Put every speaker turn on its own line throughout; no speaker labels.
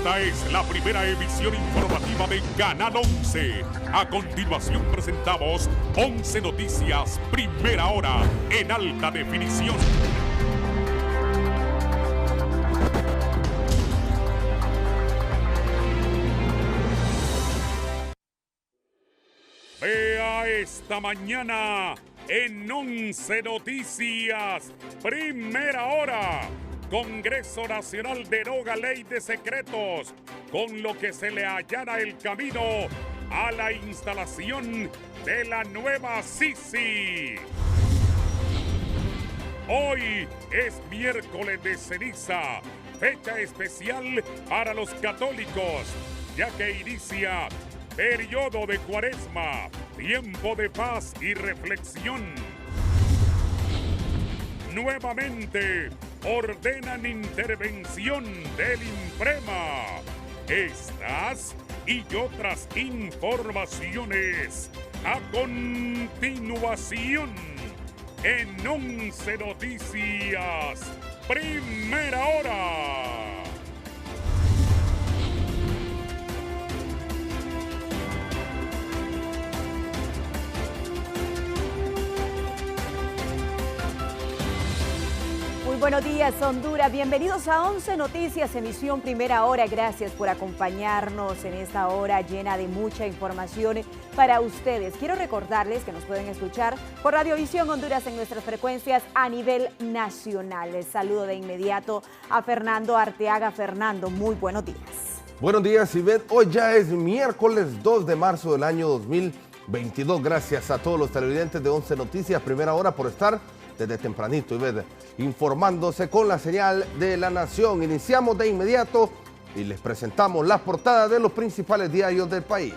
Esta es la primera emisión informativa de Canal 11. A continuación presentamos 11 Noticias, primera hora, en alta definición. Vea esta mañana en 11 Noticias, primera hora. Congreso Nacional deroga ley de secretos, con lo que se le allana el camino a la instalación de la nueva Sisi. Hoy es miércoles de ceniza, fecha especial para los católicos, ya que inicia periodo de Cuaresma, tiempo de paz y reflexión. Nuevamente ordenan intervención del INPREMA. Estas y otras informaciones a continuación en 11 Noticias, primera hora.
Buenos días, Honduras. Bienvenidos a 11 Noticias, emisión primera hora. Gracias por acompañarnos en esta hora llena de mucha información para ustedes. Quiero recordarles que nos pueden escuchar por Radiovisión Honduras en nuestras frecuencias a nivel nacional. Les saludo de inmediato a Fernando Arteaga. Fernando, muy buenos días.
Buenos días, Ivette. Hoy ya es miércoles 2 de marzo del año 2022. Gracias a todos los televidentes de 11 Noticias, primera hora, por estar desde tempranito, Ivette, informándose con la señal de la nación. Iniciamos de inmediato y les presentamos las portadas de los principales diarios del país.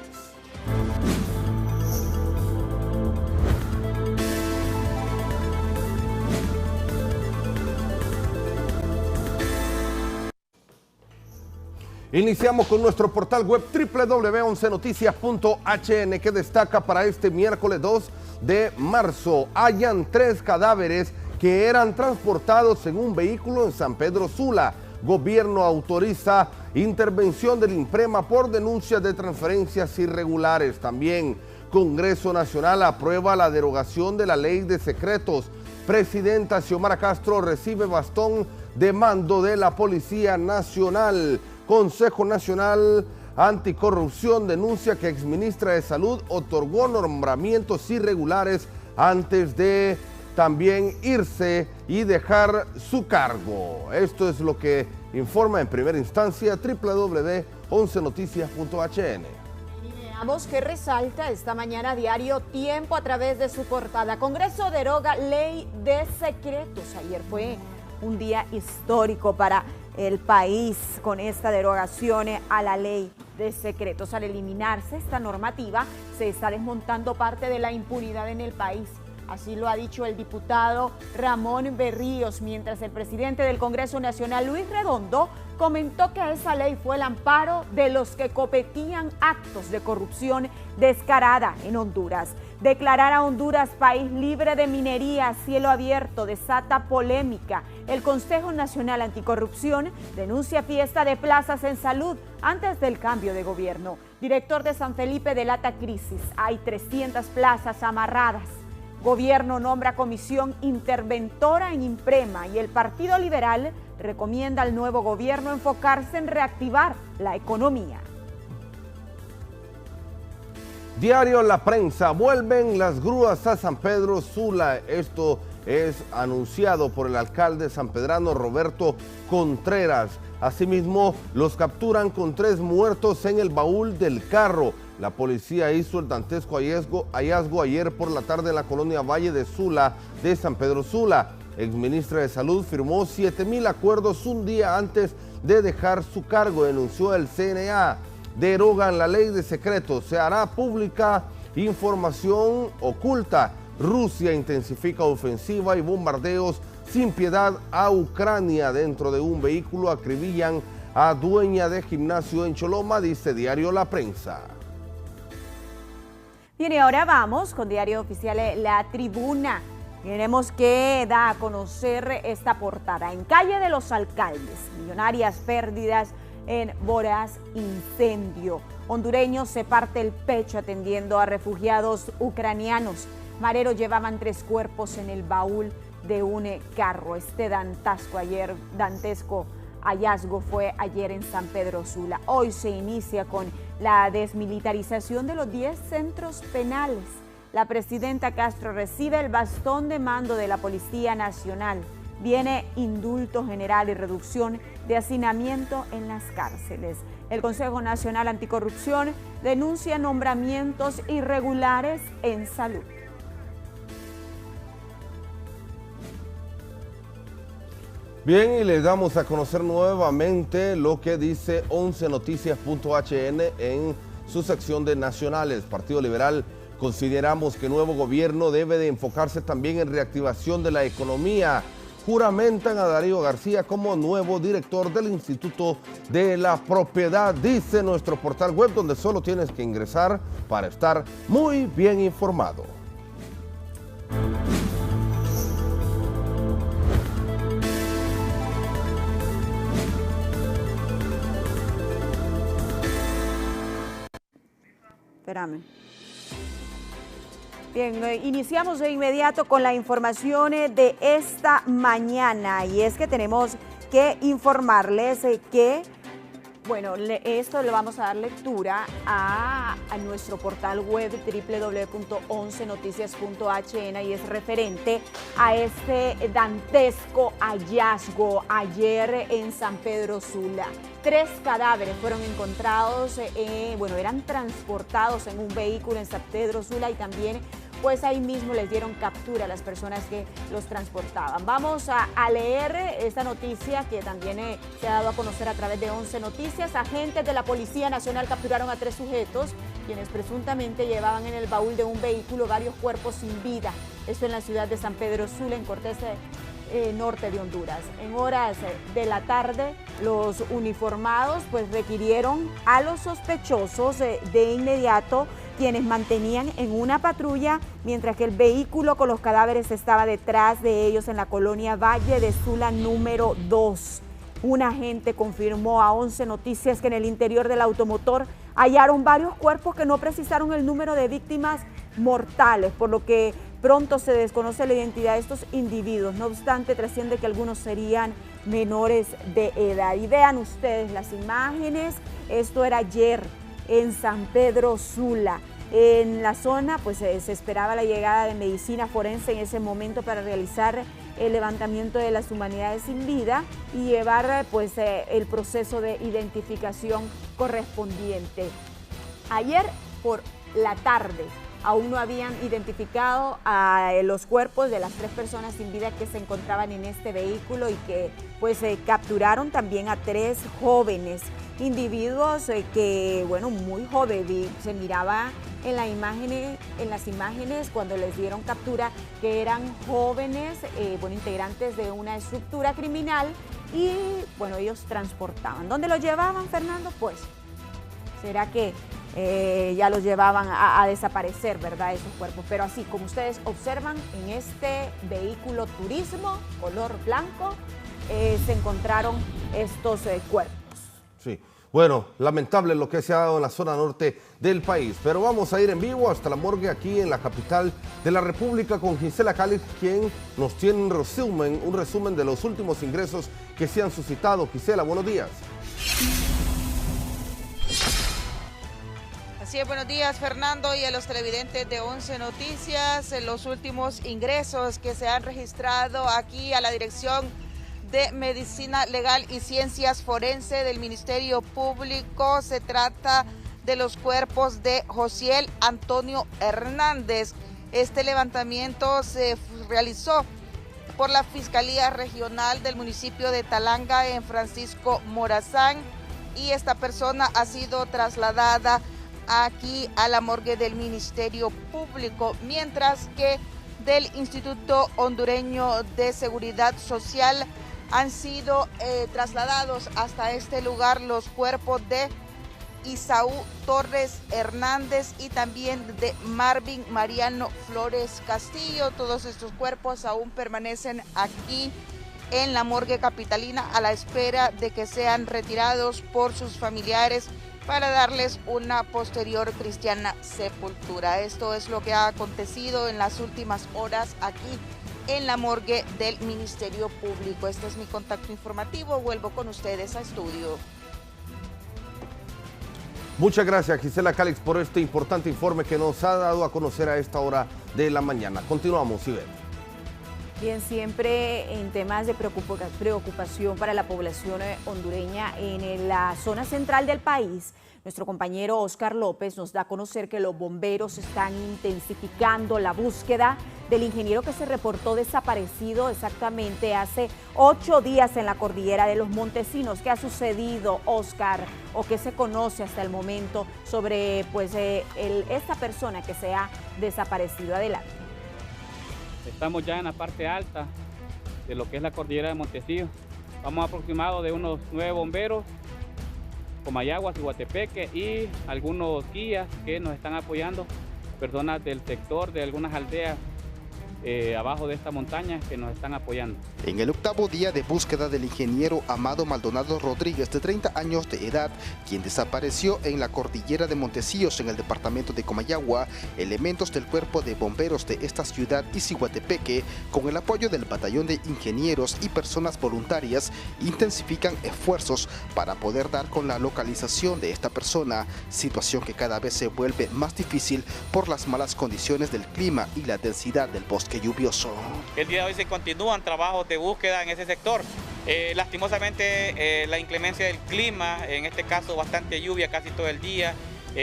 Iniciamos con nuestro portal web www.11noticias.hn, que destaca para este miércoles 2 de marzo. Hallan 3 cadáveres que eran transportados en un vehículo en San Pedro Sula. Gobierno autoriza intervención del INPREMA por denuncias de transferencias irregulares. También Congreso Nacional aprueba la derogación de la ley de secretos. Presidenta Xiomara Castro recibe bastón de mando de la Policía Nacional. Consejo Nacional Anticorrupción denuncia que exministra de Salud otorgó nombramientos irregulares antes de también irse y dejar su cargo. Esto es lo que informa en primera instancia www.11noticias.hn.
Veamos qué resalta esta mañana Diario Tiempo a través de su portada. Congreso deroga ley de secretos. Ayer fue un día histórico para el país con esta derogación a la ley de secretos. Al eliminarse esta normativa, se está desmontando parte de la impunidad en el país. Así lo ha dicho el diputado Ramón Berríos, mientras el presidente del Congreso Nacional, Luis Redondo, comentó que esa ley fue el amparo de los que cometían actos de corrupción descarada en Honduras. Declarar a Honduras país libre de minería a cielo abierto desata polémica. El Consejo Nacional Anticorrupción denuncia fiesta de plazas en salud antes del cambio de gobierno. Director de San Felipe delata crisis. Hay 300 plazas amarradas. Gobierno nombra comisión interventora en INPREMA y el Partido Liberal recomienda al nuevo gobierno enfocarse en reactivar la economía.
Diario La Prensa, vuelven las grúas a San Pedro Sula. Esto es anunciado por el alcalde sanpedrano Roberto Contreras. Asimismo, los capturan con 3 muertos en el baúl del carro. La policía hizo el dantesco hallazgo ayer por la tarde en la colonia Valle de Sula de San Pedro Sula. Exministra de Salud firmó 7,000 acuerdos un día antes de dejar su cargo, denunció el CNA. Derogan la ley de secretos, se hará pública información oculta. Rusia intensifica ofensiva y bombardeos sin piedad a Ucrania. Dentro de un vehículo acribillan a dueña de gimnasio en Choloma, dice Diario La Prensa.
Bien, y ahora vamos con Diario Oficial La Tribuna. Tenemos que dar a conocer esta portada. En calle de los alcaldes, millonarias pérdidas en voraz incendio. Hondureños se parte el pecho atendiendo a refugiados ucranianos. Mareros llevaban 3 cuerpos en el baúl de un carro. Este dantesco hallazgo fue ayer en San Pedro Sula. Hoy se inicia con la desmilitarización de los 10 centros penales. La presidenta Castro recibe el bastón de mando de la Policía Nacional. Viene indulto general y reducción de hacinamiento en las cárceles. El Consejo Nacional Anticorrupción denuncia nombramientos irregulares en salud.
Bien, y les damos a conocer nuevamente lo que dice 11noticias.hn en su sección de nacionales. Partido Liberal: consideramos que el nuevo gobierno debe de enfocarse también en reactivación de la economía. Juramentan a Darío García como nuevo director del Instituto de la Propiedad, dice nuestro portal web, donde solo tienes que ingresar para estar muy bien informado.
Espérame. Bien, iniciamos de inmediato con la información de esta mañana, y es que tenemos que informarles que, bueno, esto le vamos a dar lectura a nuestro portal web www.11noticias.hn, y es referente a este dantesco hallazgo ayer en San Pedro Sula. 3 cadáveres fueron encontrados, eran transportados en un vehículo en San Pedro Sula, y también pues ahí mismo les dieron captura a las personas que los transportaban. Vamos a leer esta noticia que también se ha dado a conocer a través de 11 Noticias. Agentes de la Policía Nacional capturaron a 3 sujetos, quienes presuntamente llevaban en el baúl de un vehículo varios cuerpos sin vida. Esto en la ciudad de San Pedro Sula, en Cortés norte de Honduras. En horas de la tarde, los uniformados pues requirieron a los sospechosos de inmediato, quienes mantenían en una patrulla, mientras que el vehículo con los cadáveres estaba detrás de ellos en la colonia Valle de Sula número 2. Un agente confirmó a 11 Noticias que en el interior del automotor hallaron varios cuerpos que no precisaron el número de víctimas mortales, por lo que pronto se desconoce la identidad de estos individuos. No obstante, trasciende que algunos serían menores de edad. Y vean ustedes las imágenes. Esto era ayer en San Pedro Sula. En la zona pues se esperaba la llegada de medicina forense en ese momento para realizar el levantamiento de las humanidades sin vida y llevar pues el proceso de identificación correspondiente. Ayer por la tarde aún no habían identificado a los cuerpos de las 3 personas sin vida que se encontraban en este vehículo, y que pues capturaron también a 3 jóvenes individuos que, bueno, muy jóvenes. Se miraba en las imágenes cuando les dieron captura que eran jóvenes, integrantes de una estructura criminal, y bueno, ellos transportaban. ¿Dónde los llevaban, Fernando? Pues, ¿será que ya los llevaban a desaparecer, verdad, esos cuerpos? Pero así como ustedes observan, en este vehículo turismo color blanco se encontraron estos cuerpos.
Sí, bueno, lamentable lo que se ha dado en la zona norte del país, pero vamos a ir en vivo hasta la morgue aquí en la capital de la República con Gisela Calix, quien nos tiene un resumen de los últimos ingresos que se han suscitado. Gisela, buenos días.
Así es, buenos días, Fernando, y a los televidentes de 11 Noticias. Los últimos ingresos que se han registrado aquí a la Dirección de Medicina Legal y Ciencias Forense del Ministerio Público. Se trata de los cuerpos de Josiel Antonio Hernández. Este levantamiento se realizó por la Fiscalía Regional del municipio de Talanga en Francisco Morazán, y esta persona ha sido trasladada aquí a la morgue del Ministerio Público, mientras que del Instituto Hondureño de Seguridad Social han sido trasladados hasta este lugar los cuerpos de Isaú Torres Hernández y también de Marvin Mariano Flores Castillo. Todos estos cuerpos aún permanecen aquí en la morgue capitalina a la espera de que sean retirados por sus familiares para darles una posterior cristiana sepultura. Esto es lo que ha acontecido en las últimas horas aquí en la morgue del Ministerio Público. Este es mi contacto informativo. Vuelvo con ustedes a estudio.
Muchas gracias, Gisela Calix, por este importante informe que nos ha dado a conocer a esta hora de la mañana. Continuamos, Ivette.
Bien, siempre en temas de preocupación para la población hondureña en la zona central del país, nuestro compañero Oscar López nos da a conocer que los bomberos están intensificando la búsqueda del ingeniero que se reportó desaparecido exactamente hace 8 días en la cordillera de los Montesinos. ¿Qué ha sucedido, Oscar, o qué se conoce hasta el momento sobre esta persona que se ha desaparecido? Adelante.
Estamos ya en la parte alta de lo que es la cordillera de Montesinos. Vamos aproximados de unos 9 bomberos, Comayaguas y Guatepeque, y algunos guías que nos están apoyando, personas del sector de algunas aldeas abajo de esta montaña que nos están apoyando.
En el 8º día de búsqueda del ingeniero Amado Maldonado Rodríguez, de 30 años de edad, quien desapareció en la cordillera de Montesinos en el departamento de Comayagua, elementos del cuerpo de bomberos de esta ciudad y Siguatepeque, con el apoyo del batallón de ingenieros y personas voluntarias, intensifican esfuerzos para poder dar con la localización de esta persona, situación que cada vez se vuelve más difícil por las malas condiciones del clima y la densidad del bosque lluvioso.
El día de hoy se continúan trabajos de búsqueda en ese sector. Lastimosamente la inclemencia del clima, en este caso bastante lluvia casi todo el día,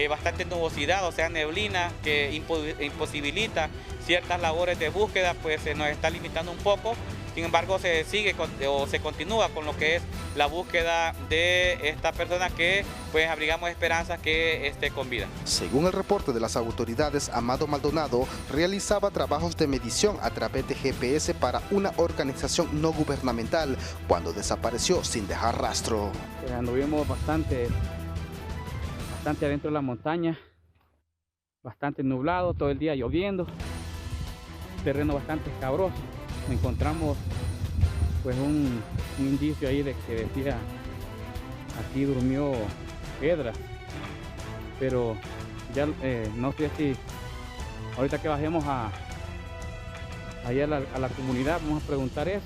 bastante nubosidad, o sea neblina, que imposibilita ciertas labores de búsqueda, pues nos está limitando un poco. Sin embargo, se continúa con lo que es la búsqueda de esta persona que pues abrigamos esperanzas que esté con vida.
Según el reporte de las autoridades, Amado Maldonado realizaba trabajos de medición a través de GPS para una organización no gubernamental cuando desapareció sin dejar rastro.
Anduvimos bastante adentro de la montaña, bastante nublado, todo el día lloviendo, terreno bastante escabroso. Encontramos pues un indicio ahí de que decía aquí durmió Edras, pero ya no sé si ahorita que bajemos allá a la comunidad vamos a preguntar eso,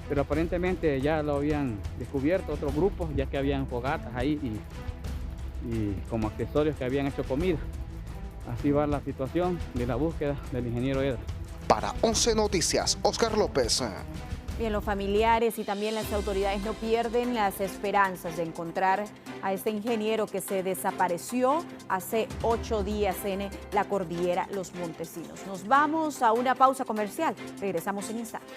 pero aparentemente ya lo habían descubierto otros grupos, ya que habían fogatas ahí y como accesorios que habían hecho comida. Así va la situación de la búsqueda del ingeniero Edras.
Para 11 Noticias, Oscar López.
Bien, los familiares y también las autoridades no pierden las esperanzas de encontrar a este ingeniero que se desapareció hace 8 días en la cordillera Los Montesinos. Nos vamos a una pausa comercial. Regresamos en instantes.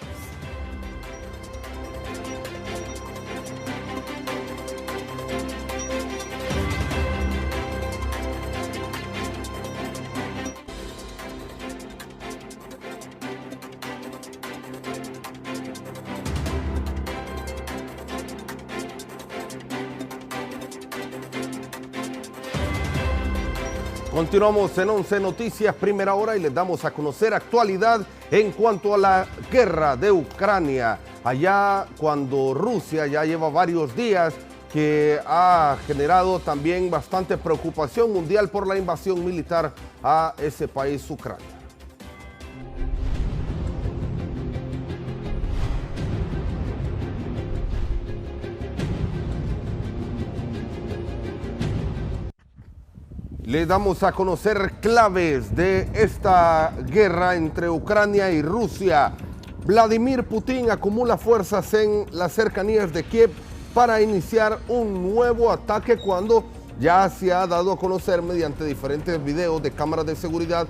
Continuamos en 11 Noticias, primera hora, y les damos a conocer actualidad en cuanto a la guerra de Ucrania. Allá cuando Rusia ya lleva varios días que ha generado también bastante preocupación mundial por la invasión militar a ese país, Ucrania. Les damos a conocer claves de esta guerra entre Ucrania y Rusia. Vladimir Putin acumula fuerzas en las cercanías de Kiev para iniciar un nuevo ataque cuando ya se ha dado a conocer mediante diferentes videos de cámaras de seguridad,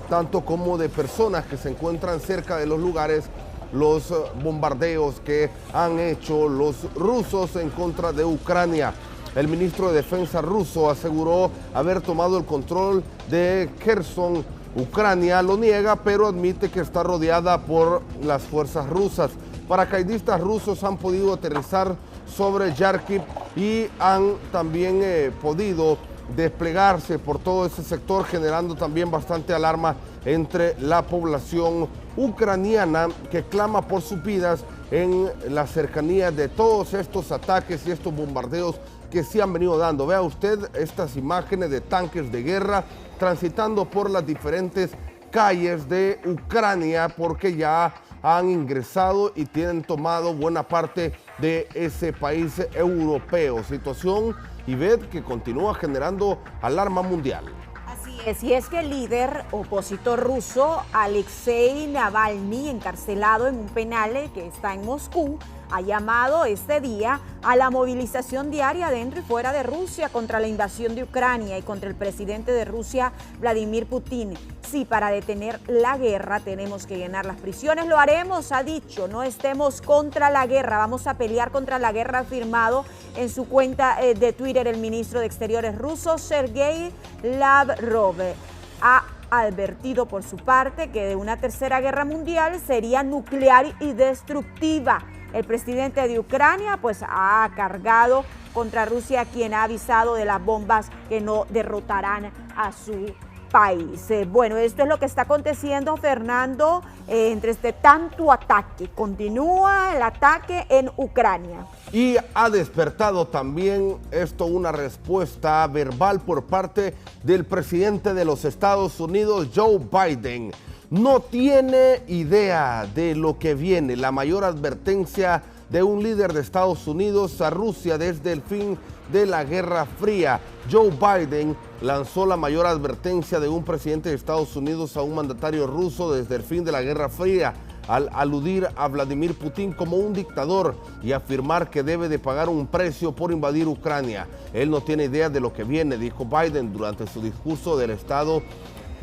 tanto como de personas que se encuentran cerca de los lugares, los bombardeos que han hecho los rusos en contra de Ucrania. El ministro de Defensa ruso aseguró haber tomado el control de Kherson. Ucrania lo niega, pero admite que está rodeada por las fuerzas rusas. Paracaidistas rusos han podido aterrizar sobre Yarkiv y han también podido desplegarse por todo ese sector, generando también bastante alarma entre la población ucraniana que clama por sus vidas en la cercanía de todos estos ataques y estos bombardeos que se han venido dando. Vea usted estas imágenes de tanques de guerra transitando por las diferentes calles de Ucrania porque ya han ingresado y tienen tomado buena parte de ese país europeo. Situación, Ivette, que continúa generando alarma mundial.
Así es, y es que el líder opositor ruso Alexei Navalny, encarcelado en un penal que está en Moscú, ha llamado este día a la movilización diaria dentro y fuera de Rusia contra la invasión de Ucrania y contra el presidente de Rusia, Vladimir Putin. Sí, para detener la guerra tenemos que llenar las prisiones, lo haremos, ha dicho, no estemos contra la guerra, vamos a pelear contra la guerra, ha afirmado en su cuenta de Twitter el ministro de Exteriores ruso, Sergei Lavrov. Ha advertido por su parte que de una tercera guerra mundial sería nuclear y destructiva. El presidente de Ucrania pues ha cargado contra Rusia, quien ha avisado de las bombas que no derrotarán a su país. Bueno, esto es lo que está aconteciendo, Fernando, entre este tanto ataque. Continúa el ataque en Ucrania.
Y ha despertado también esto una respuesta verbal por parte del presidente de los Estados Unidos, Joe Biden. No tiene idea de lo que viene, la mayor advertencia de un líder de Estados Unidos a Rusia desde el fin de la Guerra Fría. Joe Biden lanzó la mayor advertencia de un presidente de Estados Unidos a un mandatario ruso desde el fin de la Guerra Fría, al aludir a Vladimir Putin como un dictador y afirmar que debe de pagar un precio por invadir Ucrania. Él no tiene idea de lo que viene, dijo Biden durante su discurso del Estado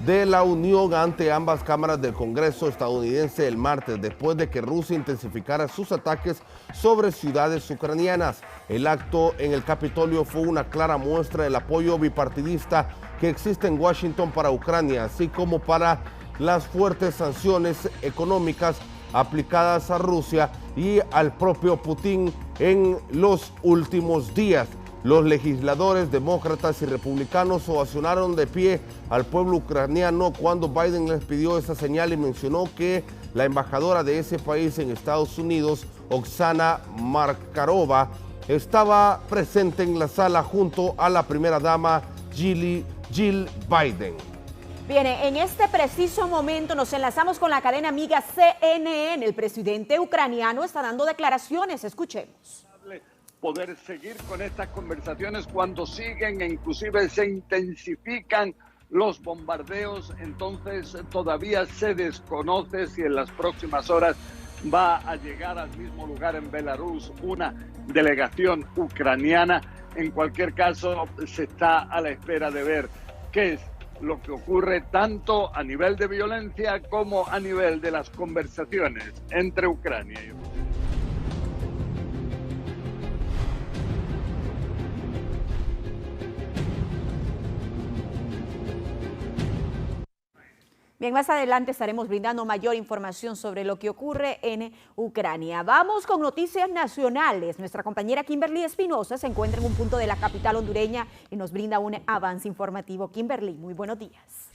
de la Unión ante ambas cámaras del Congreso estadounidense el martes, después de que Rusia intensificara sus ataques sobre ciudades ucranianas. El acto en el Capitolio fue una clara muestra del apoyo bipartidista que existe en Washington para Ucrania, así como para las fuertes sanciones económicas aplicadas a Rusia y al propio Putin en los últimos días. Los legisladores demócratas y republicanos ovacionaron de pie al pueblo ucraniano cuando Biden les pidió esa señal y mencionó que la embajadora de ese país en Estados Unidos, Oksana Markarova, estaba presente en la sala junto a la primera dama Jill Biden.
Bien, en este preciso momento nos enlazamos con la cadena amiga CNN. El presidente ucraniano está dando declaraciones, escuchemos.
Poder seguir con estas conversaciones cuando siguen e inclusive se intensifican los bombardeos, entonces todavía se desconoce si en las próximas horas va a llegar al mismo lugar en Belarus una delegación ucraniana. En cualquier caso, se está a la espera de ver qué es lo que ocurre tanto a nivel de violencia como a nivel de las conversaciones entre Ucrania y Rusia.
Bien, más adelante estaremos brindando mayor información sobre lo que ocurre en Ucrania. Vamos con noticias nacionales. Nuestra compañera Kimberly Espinosa se encuentra en un punto de la capital hondureña y nos brinda un avance informativo. Kimberly, muy buenos días.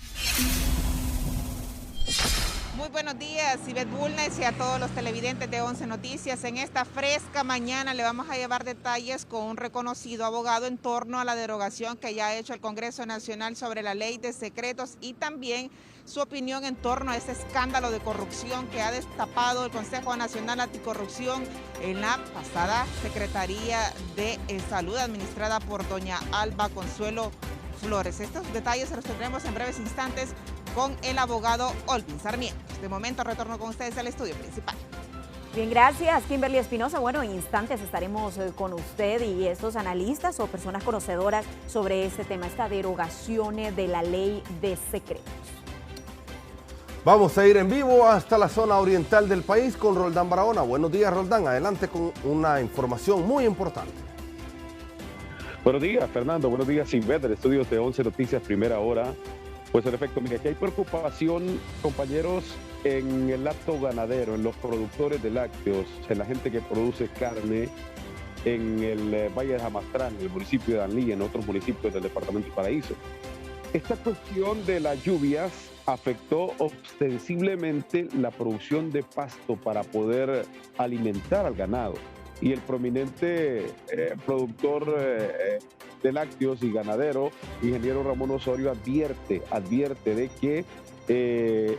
Muy buenos días, Ivette Bulnes, y a todos los televidentes de 11 Noticias. En esta fresca mañana le vamos a llevar detalles con un reconocido abogado en torno a la derogación que ya ha hecho el Congreso Nacional sobre la Ley de Secretos y también su opinión en torno a este escándalo de corrupción que ha destapado el Consejo Nacional Anticorrupción en la pasada Secretaría de Salud administrada por doña Alba Consuelo Flores. Estos detalles se los tendremos en breves instantes con el abogado Olvin Sarmiento. De momento retorno con ustedes al estudio principal.
Bien, gracias Kimberly Espinosa. Bueno, en instantes estaremos con usted y estos analistas o personas conocedoras sobre este tema, esta derogación de la Ley de Secretos.
Vamos a ir en vivo hasta la zona oriental del país con Roldán Barahona. Buenos días, Roldán. Adelante con una información muy importante.
Buenos días, Fernando. Buenos días, Ivette, del estudio de 11 Noticias, primera hora. Pues en efecto, mira, aquí hay preocupación, compañeros, en el acto ganadero, en los productores de lácteos, en la gente que produce carne en el Valle de Jamastrán, en el municipio de Danlí, en otros municipios del departamento de Paraíso. Esta cuestión de las lluvias afectó ostensiblemente la producción de pasto para poder alimentar al ganado. Y el prominente productor de lácteos y ganadero, ingeniero Ramón Osorio, advierte de que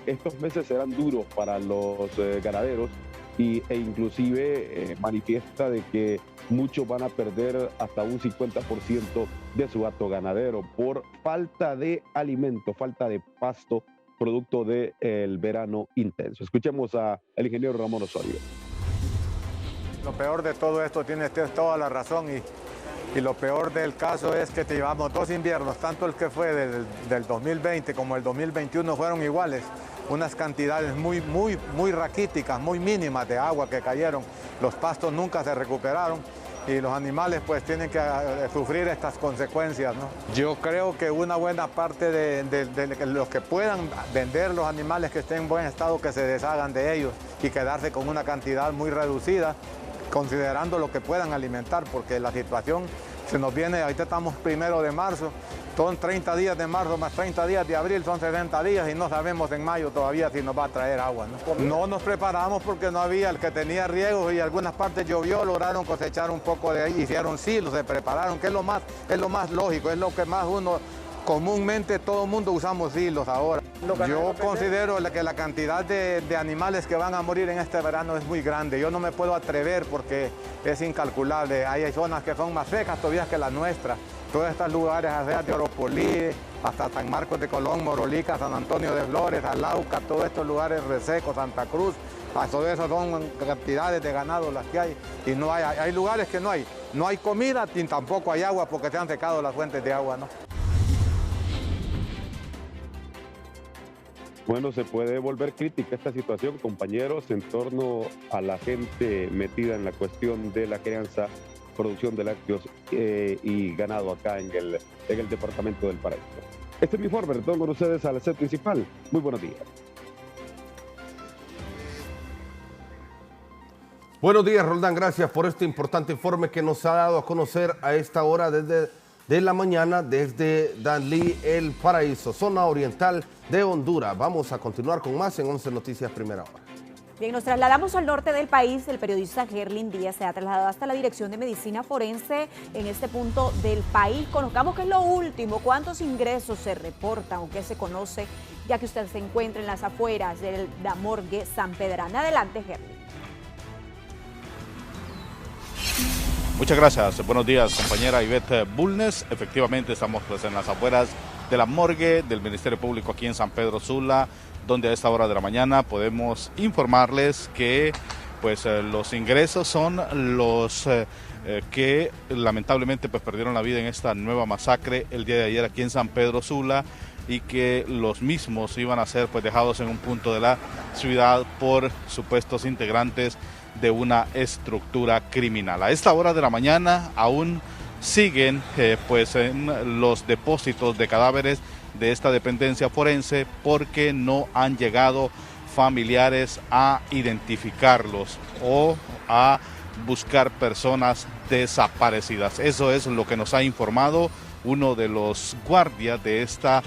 estos meses serán duros para los ganaderos e inclusive manifiesta de que muchos van a perder hasta un 50% de su hato ganadero por falta de alimento, falta de pasto, producto del verano intenso. Escuchemos al ingeniero Ramón Osorio.
Lo peor de todo esto, tiene toda la razón, y lo peor del caso es que llevamos 2 inviernos, tanto el que fue del 2020 como el 2021 fueron iguales, unas cantidades muy raquíticas, muy mínimas de agua que cayeron, los pastos nunca se recuperaron y los animales pues tienen que sufrir estas consecuencias, ¿no? Yo creo que una buena parte de los que puedan vender los animales que estén en buen estado, que se deshagan de ellos y quedarse con una cantidad muy reducida, considerando lo que puedan alimentar, porque la situación se nos viene, ahorita estamos 1 de marzo, son 30 días de marzo más 30 días de abril, son 60 días y no sabemos en mayo todavía si nos va a traer agua, ¿no? No nos preparamos porque no había, el que tenía riegos y algunas partes llovió, lograron cosechar un poco de ahí, hicieron silos, se prepararon, que es lo más lógico, es lo que más uno, comúnmente todo el mundo usamos silos ahora. Yo considero que la cantidad de animales que van a morir en este verano es muy grande. Yo no me puedo atrever porque es incalculable. Hay zonas que son más secas todavía que la nuestra. Todos estos lugares, de Oropolí, hasta San Marcos de Colón, Morolica, San Antonio de Flores, Alauca, todos estos lugares resecos, Santa Cruz, todo eso son cantidades de ganado las que hay. Y no hay lugares que no hay comida ni tampoco hay agua porque se han secado las fuentes de agua, ¿no?
Bueno, se puede volver crítica esta situación, compañeros, en torno a la gente metida en la cuestión de la crianza, producción de lácteos y ganado acá en el departamento del Paraíso. Este es mi informe, retorno con ustedes al set principal. Muy buenos días.
Buenos días, Roldán. Gracias por este importante informe que nos ha dado a conocer a esta hora de la mañana desde Danlí, El Paraíso, zona oriental de Honduras. Vamos a continuar con más en 11 Noticias Primera Hora.
Bien, nos trasladamos al norte del país. El periodista Gerlin Díaz se ha trasladado hasta la Dirección de Medicina Forense en este punto del país. Conozcamos qué es lo último, cuántos ingresos se reportan o qué se conoce, ya que usted se encuentra en las afueras de la morgue sanpedrana. Adelante, Gerlin.
Muchas gracias. Buenos días, compañera Ivette Bulnes. Efectivamente, estamos pues en las afueras de la morgue del Ministerio Público aquí en San Pedro Sula, donde a esta hora de la mañana podemos informarles que pues los ingresos son los que lamentablemente pues perdieron la vida en esta nueva masacre el día de ayer aquí en San Pedro Sula, y que los mismos iban a ser pues dejados en un punto de la ciudad por supuestos integrantes de una estructura criminal. A esta hora de la mañana aún siguen pues en los depósitos de cadáveres de esta dependencia forense porque no han llegado familiares a identificarlos o a buscar personas desaparecidas. Eso es lo que nos ha informado uno de los guardias de esta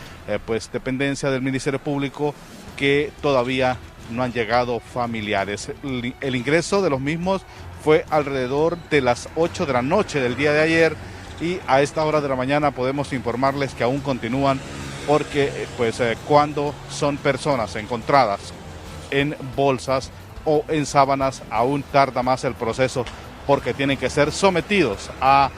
pues dependencia del Ministerio Público, que todavía no han llegado familiares. El ingreso de los mismos fue alrededor de las 8 de la noche del día de ayer, y a esta hora de la mañana podemos informarles que aún continúan, porque pues cuando son personas encontradas en bolsas o en sábanas aún tarda más el proceso, porque tienen que ser sometidos a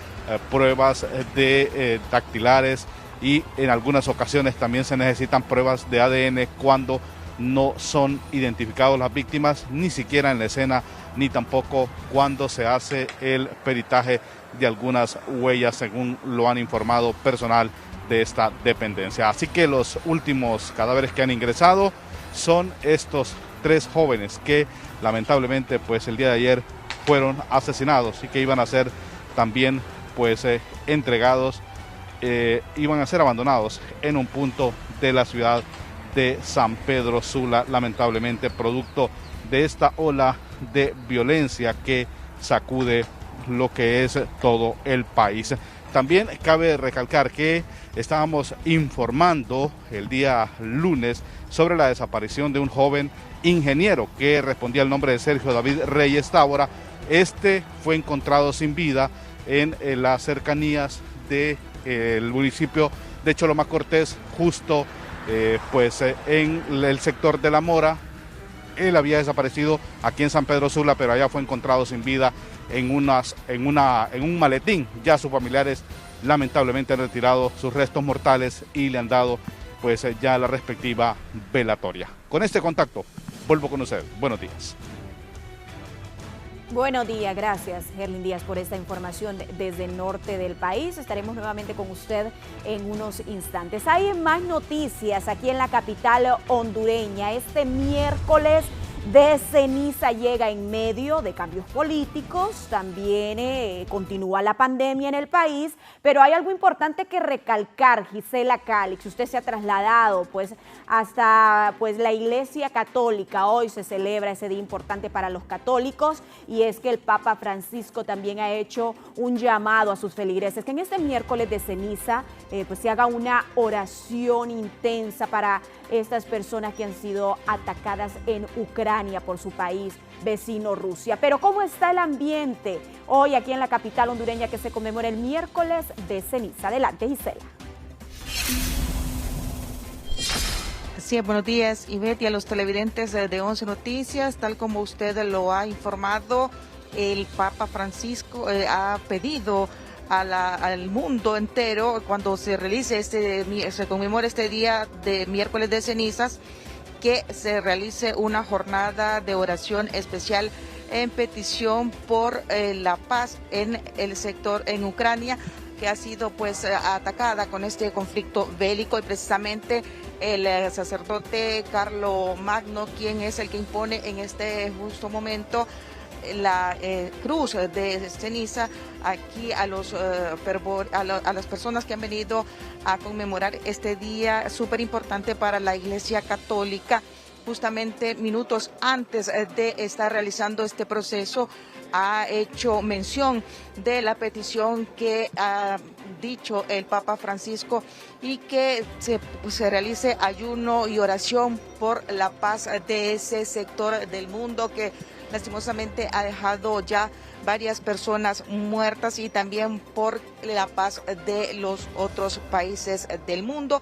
pruebas de dactilares, y en algunas ocasiones también se necesitan pruebas de ADN cuando no son identificados las víctimas, ni siquiera en la escena, ni tampoco cuando se hace el peritaje de algunas huellas, según lo han informado personal de esta dependencia. Así que los últimos cadáveres que han ingresado son estos 3 jóvenes que lamentablemente pues el día de ayer fueron asesinados y que iban a ser también pues entregados, iban a ser abandonados en un punto de la ciudad de San Pedro Sula, lamentablemente producto de esta ola de violencia que sacude lo que es todo el país. También cabe recalcar que estábamos informando el día lunes sobre la desaparición de un joven ingeniero que respondía al nombre de Sergio David Reyes Tábora. Este fue encontrado sin vida en las cercanías del municipio de Choloma Cortés, justo en el sector de La Mora. Él había desaparecido aquí en San Pedro Sula, pero allá fue encontrado sin vida en un maletín. Ya sus familiares lamentablemente han retirado sus restos mortales y le han dado ya la respectiva velatoria. Con este contacto vuelvo con usted. Buenos días.
Buenos días, gracias Gerlin Díaz por esta información desde el norte del país. Estaremos nuevamente con usted en unos instantes. Hay más noticias aquí en la capital hondureña. Este miércoles de ceniza llega en medio de cambios políticos, también continúa la pandemia en el país, pero hay algo importante que recalcar, Gisela Calix. Usted se ha trasladado hasta la Iglesia Católica. Hoy se celebra ese día importante para los católicos, y es que el Papa Francisco también ha hecho un llamado a sus feligreses que en este miércoles de ceniza se haga una oración intensa para estas personas que han sido atacadas en Ucrania por su país vecino Rusia. Pero ¿cómo está el ambiente hoy aquí en la capital hondureña que se conmemora el miércoles de ceniza? Adelante, Gisela.
Sí, buenos días, Ivette, y a los televidentes de 11 Noticias. Tal como usted lo ha informado, el Papa Francisco ha pedido al mundo entero, cuando se realice se conmemora este día de miércoles de cenizas, que se realice una jornada de oración especial en petición por la paz en el sector en Ucrania, que ha sido atacada con este conflicto bélico, y precisamente el sacerdote Carlo Magno, quien es el que impone en este justo momento la cruz de ceniza aquí a las personas que han venido a conmemorar este día súper importante para la Iglesia Católica. Justamente minutos antes de estar realizando este proceso, ha hecho mención de la petición que ha dicho el Papa Francisco, y que se realice ayuno y oración por la paz de ese sector del mundo que lastimosamente ha dejado ya varias personas muertas, y también por la paz de los otros países del mundo.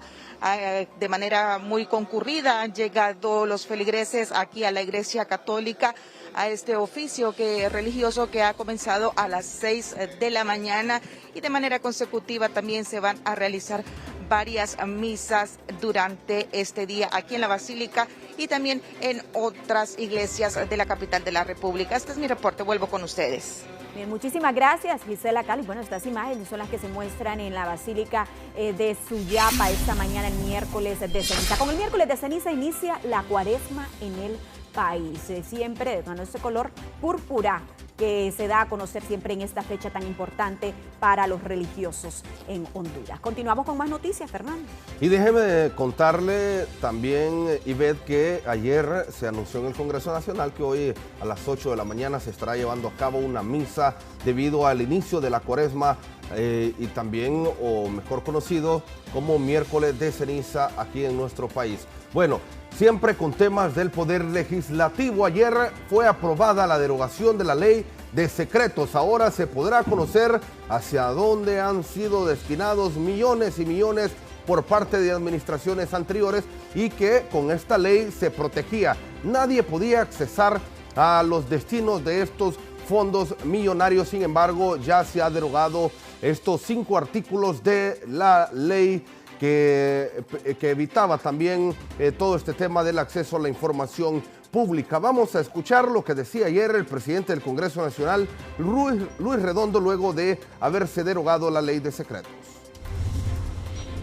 De manera muy concurrida han llegado los feligreses aquí a la Iglesia Católica a este oficio religioso que ha comenzado a las 6 de la mañana, y de manera consecutiva también se van a realizar varias misas durante este día aquí en la Basílica y también en otras iglesias de la capital de la República. Este es mi reporte, vuelvo con ustedes.
Bien, muchísimas gracias, Gisela Cali. Bueno, estas imágenes son las que se muestran en la Basílica de Suyapa esta mañana, el miércoles de ceniza. Con el miércoles de ceniza inicia la cuaresma en el país, siempre de todo ese color púrpura que se da a conocer siempre en esta fecha tan importante para los religiosos en Honduras. Continuamos con más noticias, Fernando.
Y déjeme contarle también, Ivette, que ayer se anunció en el Congreso Nacional que hoy a las 8 de la mañana se estará llevando a cabo una misa debido al inicio de la cuaresma y también, o mejor conocido como miércoles de ceniza aquí en nuestro país. Bueno, siempre con temas del Poder Legislativo. Ayer fue aprobada la derogación de la ley de secretos. Ahora se podrá conocer hacia dónde han sido destinados millones y millones por parte de administraciones anteriores, y que con esta ley se protegía. Nadie podía accesar a los destinos de estos fondos millonarios. Sin embargo, ya se ha derogado estos 5 artículos de la ley que evitaba también todo este tema del acceso a la información pública. Vamos a escuchar lo que decía ayer el presidente del Congreso Nacional, Luis Redondo, luego de haberse derogado la ley de secretos.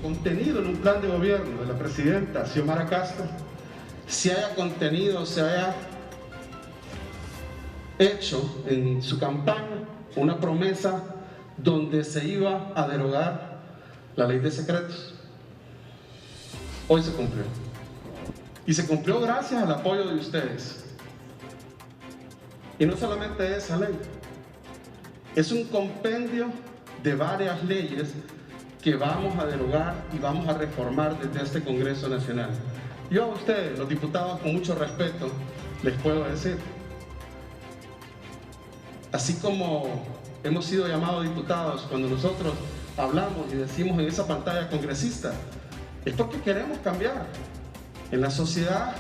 Contenido en un plan de gobierno de la presidenta Xiomara Castro, se haya hecho en su campaña una promesa donde se iba a derogar la ley de secretos. Hoy se cumplió. Y se cumplió gracias al apoyo de ustedes. Y no solamente esa ley, es un compendio de varias leyes que vamos a derogar y vamos a reformar desde este Congreso Nacional. Yo a ustedes, los diputados, con mucho respeto, les puedo decir, así como hemos sido llamados diputados cuando nosotros hablamos y decimos en esa pantalla congresista, es porque queremos cambiar. En la sociedad,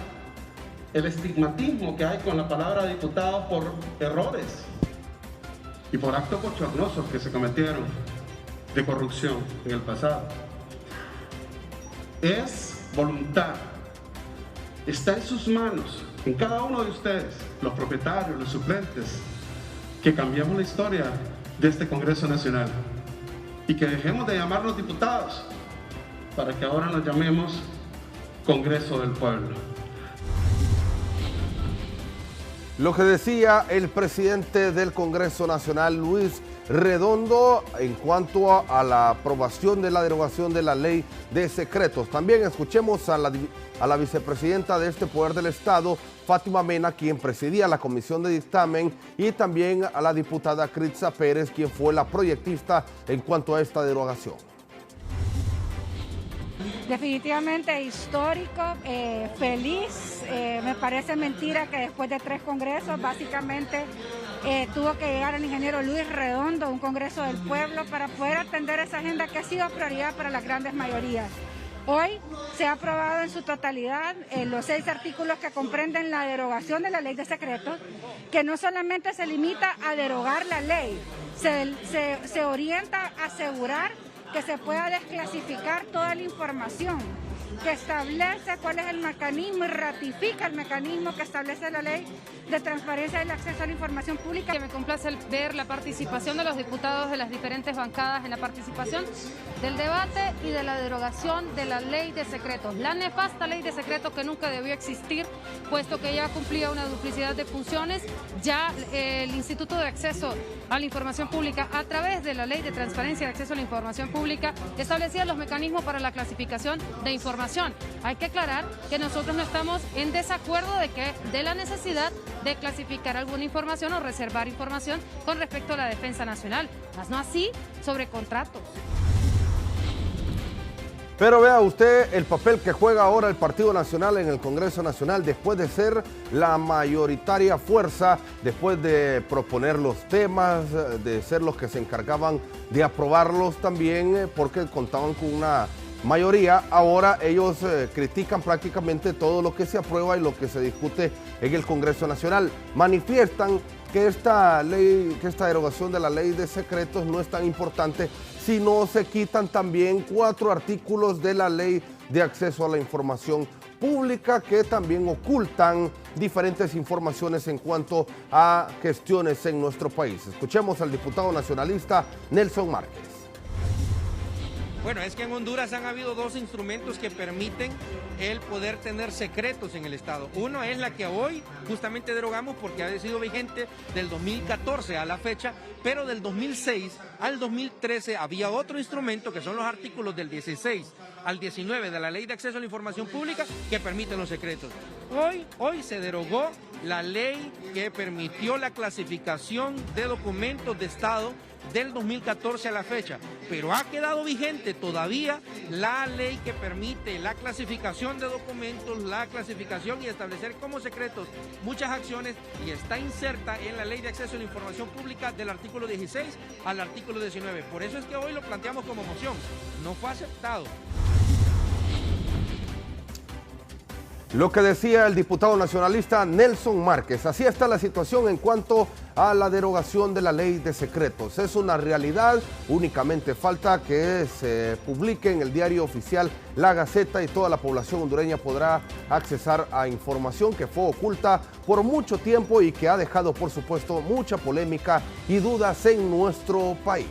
el estigmatismo que hay con la palabra diputado por errores y por actos bochornosos que se cometieron de corrupción en el pasado. Es voluntad. Está en sus manos, en cada uno de ustedes, los propietarios, los suplentes, que cambiemos la historia de este Congreso Nacional y que dejemos de llamarnos diputados para que ahora nos llamemos Congreso del Pueblo.
Lo que decía el presidente del Congreso Nacional, Luis Redondo, en cuanto a la aprobación de la derogación de la ley de secretos. También escuchemos a la vicepresidenta de este Poder del Estado, Fátima Mena, quien presidía la comisión de dictamen, y también a la diputada Critza Pérez, quien fue la proyectista en cuanto a esta derogación.
Definitivamente histórico, feliz. Me parece mentira que después de 3 congresos, básicamente tuvo que llegar el ingeniero Luis Redondo, un Congreso del Pueblo, para poder atender esa agenda que ha sido prioridad para las grandes mayorías. Hoy se ha aprobado en su totalidad los 6 artículos que comprenden la derogación de la ley de secretos, que no solamente se limita a derogar la ley, se orienta a asegurar que se pueda desclasificar toda la información, que establece cuál es el mecanismo y ratifica el mecanismo que establece la ley de transparencia y el acceso a la información pública.
Que me complace ver la participación de los diputados de las diferentes bancadas en la participación del debate y de la derogación de la ley de secretos, la nefasta ley de secretos que nunca debió existir, puesto que ya cumplía una duplicidad de funciones. Ya el Instituto de Acceso a la Información Pública, a través de la ley de transparencia y acceso a la información pública, establecía los mecanismos para la clasificación de información. Hay que aclarar que nosotros no estamos en desacuerdo de la necesidad de clasificar alguna información o reservar información con respecto a la defensa nacional, más no así sobre contratos.
Pero vea usted el papel que juega ahora el Partido Nacional en el Congreso Nacional, después de ser la mayoritaria fuerza, después de proponer los temas, de ser los que se encargaban de aprobarlos también, porque contaban con una mayoría. Ahora ellos critican prácticamente todo lo que se aprueba y lo que se discute en el Congreso Nacional. Manifiestan que esta derogación de la ley de secretos no es tan importante si no se quitan también 4 artículos de la ley de acceso a la información pública que también ocultan diferentes informaciones en cuanto a gestiones en nuestro país. Escuchemos al diputado nacionalista Nelson Márquez.
Bueno, es que en Honduras han habido 2 instrumentos que permiten el poder tener secretos en el Estado. Uno es la que hoy justamente derogamos porque ha sido vigente del 2014 a la fecha, pero del 2006 al 2013 había otro instrumento que son los artículos del 16 al 19 de la Ley de Acceso a la Información Pública que permiten los secretos. Hoy se derogó la ley que permitió la clasificación de documentos de Estado del 2014 a la fecha, pero ha quedado vigente todavía la ley que permite la clasificación de documentos, la clasificación y establecer como secretos muchas acciones, y está inserta en la Ley de Acceso a la Información Pública del artículo 16 al artículo 19. Por eso es que hoy lo planteamos como moción. No fue aceptado.
Lo que decía el diputado nacionalista Nelson Márquez. Así está la situación en cuanto a la derogación de la ley de secretos. Es una realidad, únicamente falta que se publique en el diario oficial La Gaceta y toda la población hondureña podrá accesar a información que fue oculta por mucho tiempo y que ha dejado, por supuesto, mucha polémica y dudas en nuestro país.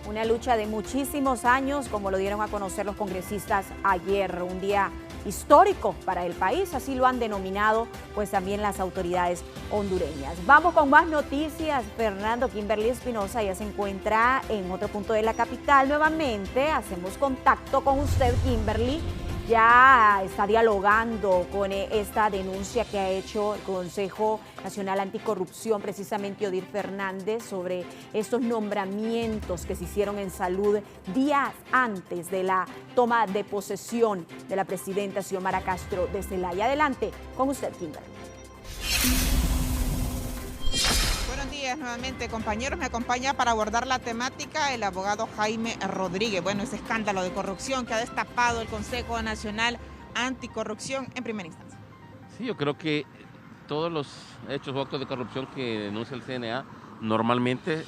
Una lucha de muchísimos años, como lo dieron a conocer los congresistas ayer, un día histórico para el país, así lo han denominado pues también las autoridades hondureñas. Vamos con más noticias. Fernando, Kimberly Espinosa ya se encuentra en otro punto de la capital. Nuevamente hacemos contacto con usted, Kimberly. ya está dialogando con esta denuncia que ha hecho el Consejo Nacional Anticorrupción, precisamente Odir Fernández, sobre estos nombramientos que se hicieron en salud días antes de la toma de posesión de la presidenta Xiomara Castro de Celaya. Adelante con usted, Kimberly.
Buenos días nuevamente, compañeros. Me acompaña para abordar la temática el abogado Jaime Rodríguez. Bueno, ese escándalo de corrupción que ha destapado el Consejo Nacional Anticorrupción en primera instancia.
Sí, yo creo que todos los hechos o actos de corrupción que denuncia el CNA normalmente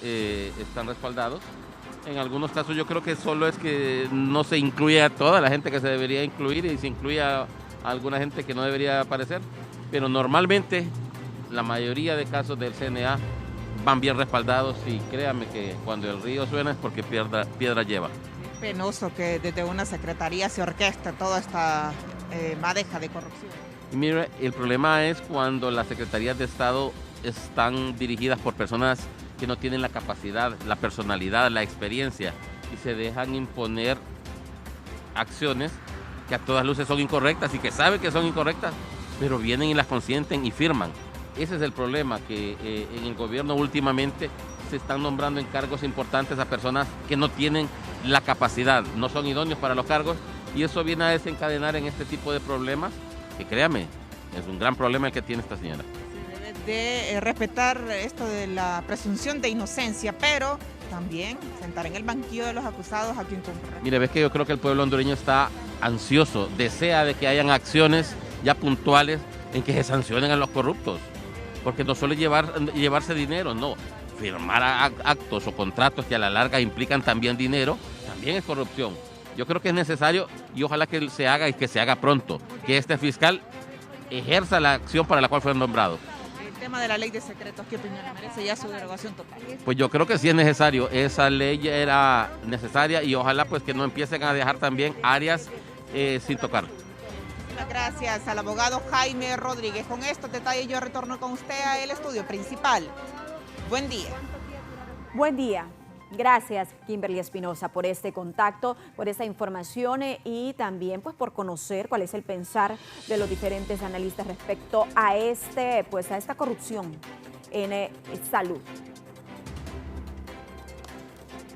están respaldados. En algunos casos yo creo que solo es que no se incluye a toda la gente que se debería incluir y se incluye a alguna gente que no debería aparecer, pero normalmente la mayoría de casos del CNA van bien respaldados y créame que cuando el río suena es porque piedra lleva.
Es penoso que desde una secretaría se orqueste toda esta madeja de corrupción.
Y mire, el problema es cuando las secretarías de Estado están dirigidas por personas que no tienen la capacidad, la personalidad, la experiencia y se dejan imponer acciones que a todas luces son incorrectas y que saben que son incorrectas, pero vienen y las consienten y firman. Ese es el problema, que en el gobierno últimamente se están nombrando en cargos importantes a personas que no tienen la capacidad, no son idóneos para los cargos, y eso viene a desencadenar en este tipo de problemas, que créame, es un gran problema el que tiene esta señora.
Se debe de respetar esto de la presunción de inocencia, pero también sentar en el banquillo de los acusados a quien compra.
Mire, ves que yo creo que el pueblo hondureño está ansioso, desea de que hayan acciones ya puntuales en que se sancionen a los corruptos. Porque no solo llevarse dinero, no. Firmar actos o contratos que a la larga implican también dinero, también es corrupción. Yo creo que es necesario y ojalá que se haga y que se haga pronto, que este fiscal ejerza la acción para la cual fue nombrado.
El tema de la ley de secretos, ¿qué opinión le merece ya su derogación total?
Pues yo creo que sí es necesario, esa ley ya era necesaria y ojalá pues que no empiecen a dejar también áreas sin tocar.
Gracias al abogado Jaime Rodríguez. Con estos detalles yo retorno con usted al estudio principal. Buen día.
Buen día. Gracias, Kimberly Espinosa, por este contacto, por esta información y también pues por conocer cuál es el pensar de los diferentes analistas respecto a esta corrupción en salud.